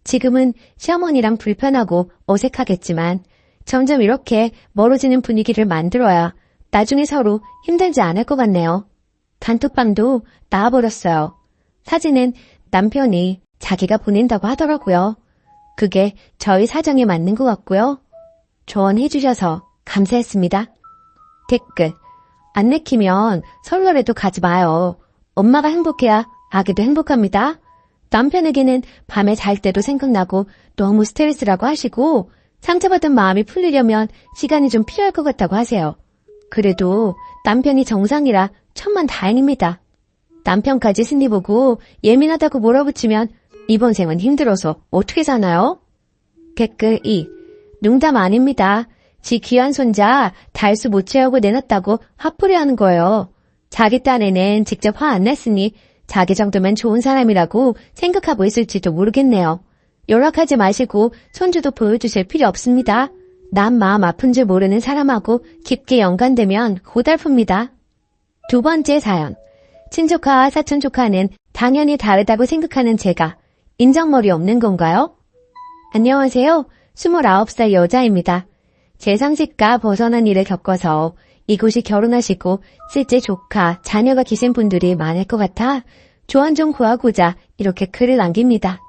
지금은 시어머니랑 불편하고 어색하겠지만 점점 이렇게 멀어지는 분위기를 만들어야 나중에 서로 힘들지 않을 것 같네요. 단톡방도 나와버렸어요. 사진은 남편이 자기가 보낸다고 하더라고요. 그게 저희 사정에 맞는 것 같고요. 조언해주셔서 감사했습니다. 댓글. 안 내키면 설날에도 가지 마요. 엄마가 행복해야 아기도 행복합니다. 남편에게는 밤에 잘 때도 생각나고 너무 스트레스라고 하시고 상처받은 마음이 풀리려면 시간이 좀 필요할 것 같다고 하세요. 그래도 남편이 정상이라 천만 다행입니다. 남편까지 승리 보고 예민하다고 몰아붙이면 이번 생은 힘들어서 어떻게 사나요? 댓글 2. 농담 아닙니다. 지 귀한 손자 달수 못 채우고 내놨다고 화풀이하는 거예요. 자기 딴에는 직접 화 안 냈으니 자기 정도면 좋은 사람이라고 생각하고 있을지도 모르겠네요. 연락하지 마시고 손주도 보여주실 필요 없습니다. 남 마음 아픈 줄 모르는 사람하고 깊게 연관되면 고달픕니다. 두 번째 사연. 친조카와 사촌조카는 당연히 다르다고 생각하는 제가 인정머리 없는 건가요? 안녕하세요. 29살 여자입니다. 제 상식과 벗어난 일을 겪어서 이곳이 결혼하시고 실제 조카, 자녀가 계신 분들이 많을 것 같아 조언 좀 구하고자 이렇게 글을 남깁니다.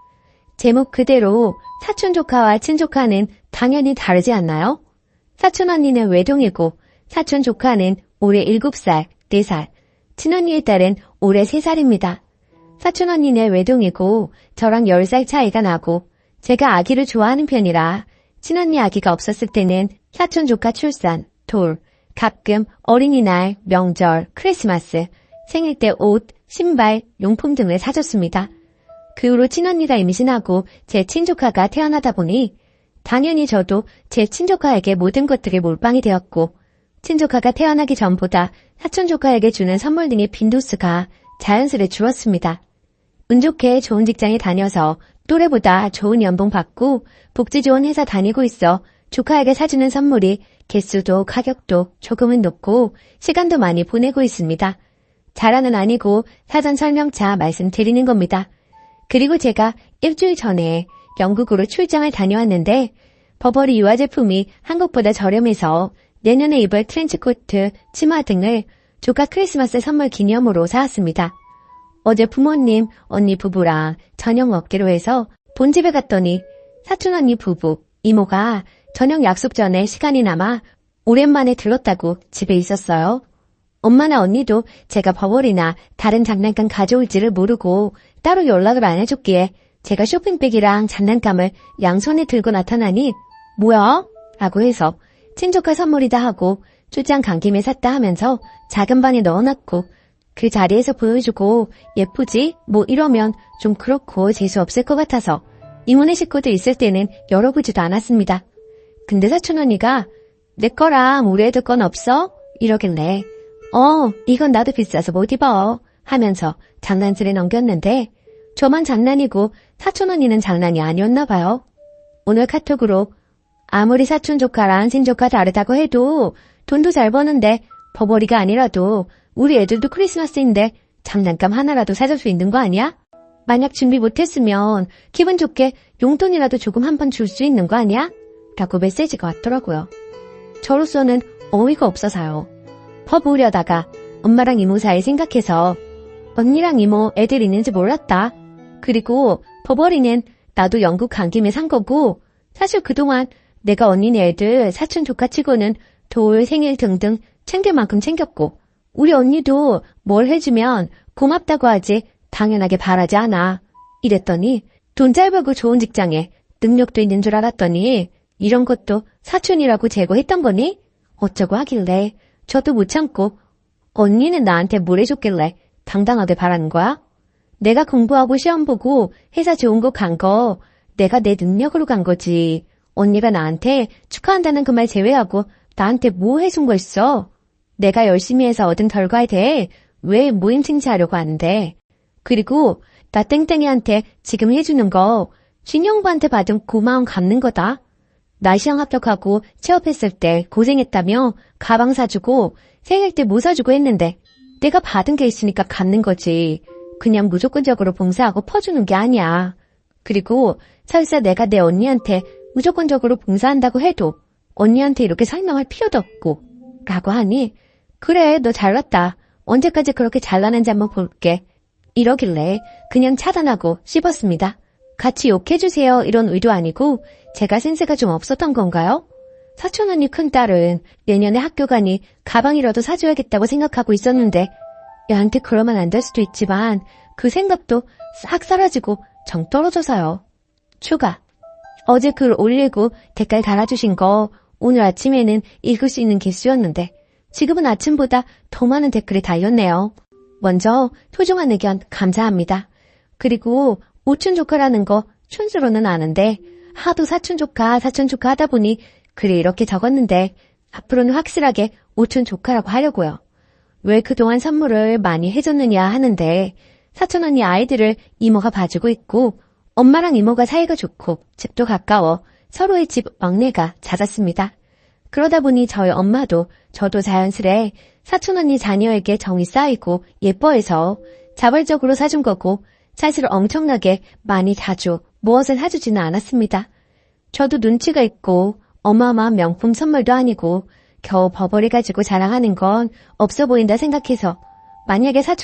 제목 그대로 사촌조카와 친조카는 당연히 다르지 않나요? 사촌언니는 외동이고 사촌조카는 올해 7살, 4살, 친언니의 딸은 올해 3살입니다. 사촌언니는 외동이고 저랑 10살 차이가 나고 제가 아기를 좋아하는 편이라 친언니 아기가 없었을 때는 사촌조카 출산, 돌, 가끔 어린이날, 명절, 크리스마스, 생일 때 옷, 신발, 용품 등을 사줬습니다. 그 후로 친언니가 임신하고 제 친조카가 태어나다 보니 당연히 저도 제 친조카에게 모든 것들이 몰빵이 되었고 친조카가 태어나기 전보다 사촌조카에게 주는 선물 등의 빈도수가 자연스레 줄었습니다. 운 좋게 좋은 직장에 다녀서 또래보다 좋은 연봉 받고 복지 좋은 회사 다니고 있어 조카에게 사주는 선물이 개수도 가격도 조금은 높고 시간도 많이 보내고 있습니다. 자랑은 아니고 사전 설명차 말씀드리는 겁니다. 그리고 제가 일주일 전에 영국으로 출장을 다녀왔는데 버버리 유아 제품이 한국보다 저렴해서 내년에 입을 트렌치코트, 치마 등을 조카 크리스마스 선물 기념으로 사왔습니다. 어제 부모님, 언니 부부랑 저녁 먹기로 해서 본집에 갔더니 사촌언니 부부, 이모가 저녁 약속 전에 시간이 남아 오랜만에 들렀다고 집에 있었어요. 엄마나 언니도 제가 버버리나 다른 장난감 가져올지를 모르고 따로 연락을 안 해줬기에 제가 쇼핑백이랑 장난감을 양손에 들고 나타나니 뭐야? 라고 해서 친조카 선물이다 하고 출장 간 김에 샀다 하면서 작은 방에 넣어놨고 그 자리에서 보여주고 예쁘지? 뭐 이러면 좀 그렇고 재수없을 것 같아서 이모네 식구들 있을 때는 열어보지도 않았습니다. 근데 사촌언니가 내 거랑 우리 애들 건 없어? 이러길래 이건 나도 비싸서 못 입어 하면서 장난질에 넘겼는데 저만 장난이고 사촌언니는 장난이 아니었나 봐요. 오늘 카톡으로 아무리 사촌 조카랑 친조카 다르다고 해도 돈도 잘 버는데 버버리가 아니라도 우리 애들도 크리스마스인데 장난감 하나라도 사줄 수 있는 거 아니야? 만약 준비 못했으면 기분 좋게 용돈이라도 조금 한 번 줄 수 있는 거 아니야? 라고 메시지가 왔더라고요. 저로서는 어이가 없어서요. 퍼부으려다가 엄마랑 이모 사이 생각해서 언니랑 이모 애들 있는지 몰랐다. 그리고 버버리는 나도 영국 간 김에 산 거고 사실 그동안 내가 언니네 애들 사촌 조카 치고는 돌, 생일 등등 챙길 만큼 챙겼고 우리 언니도 뭘 해주면 고맙다고 하지 당연하게 바라지 않아. 이랬더니 돈 잘 벌고 좋은 직장에 능력도 있는 줄 알았더니 이런 것도 사촌이라고 제거했던 거니? 어쩌고 하길래 저도 못 참고 언니는 나한테 뭘 해줬길래 당당하게 바라는 거야? 내가 공부하고 시험 보고 회사 좋은 곳 간 거 내가 내 능력으로 간 거지. 언니가 나한테 축하한다는 그 말 제외하고 나한테 뭐 해준 거 있어? 내가 열심히 해서 얻은 결과에 대해 왜 모임 칭찬하려고 하는데. 그리고 나 땡땡이한테 지금 해주는 거 진영부한테 받은 고마움 갚는 거다. 나 시험 합격하고 취업했을 때 고생했다며 가방 사주고 생일 때 뭐 사주고 했는데 내가 받은 게 있으니까 갚는 거지. 그냥 무조건적으로 봉사하고 퍼주는 게 아니야. 그리고 설사 내가 내 언니한테 무조건적으로 봉사한다고 해도 언니한테 이렇게 설명할 필요도 없고 라고 하니 그래 너 잘났다. 언제까지 그렇게 잘나는지 한번 볼게. 이러길래 그냥 차단하고 씹었습니다. 같이 욕해주세요 이런 의도 아니고 제가 센스가 좀 없었던 건가요? 사촌 언니 큰딸은 내년에 학교 가니 가방이라도 사줘야겠다고 생각하고 있었는데 얘한테 그러면 안 될 수도 있지만 그 생각도 싹 사라지고 정 떨어져서요. 추가. 어제 글 올리고 댓글 달아주신 거 오늘 아침에는 읽을 수 있는 개수였는데 지금은 아침보다 더 많은 댓글이 달렸네요. 먼저 소중한 의견 감사합니다. 그리고 오촌 조카라는 거 촌스로는 아는데 하도 사촌 조카 하다 보니 글이 이렇게 적었는데 앞으로는 확실하게 오촌 조카라고 하려고요. 왜 그동안 선물을 많이 해줬느냐 하는데 사촌 언니 아이들을 이모가 봐주고 있고 엄마랑 이모가 사이가 좋고 집도 가까워 서로의 집 막내가 잦았습니다. 그러다 보니 저희 엄마도 저도 자연스레 사촌 언니 자녀에게 정이 쌓이고 예뻐해서 자발적으로 사준 거고 사실 엄청나게 많이 자주 무엇을 사주지는 않았습니다. 저도 눈치가 있고 어마어마한 명품 선물도 아니고 겨우 버버리 가지고 자랑하는 건 없어 보인다 생각해서 만약에 사촌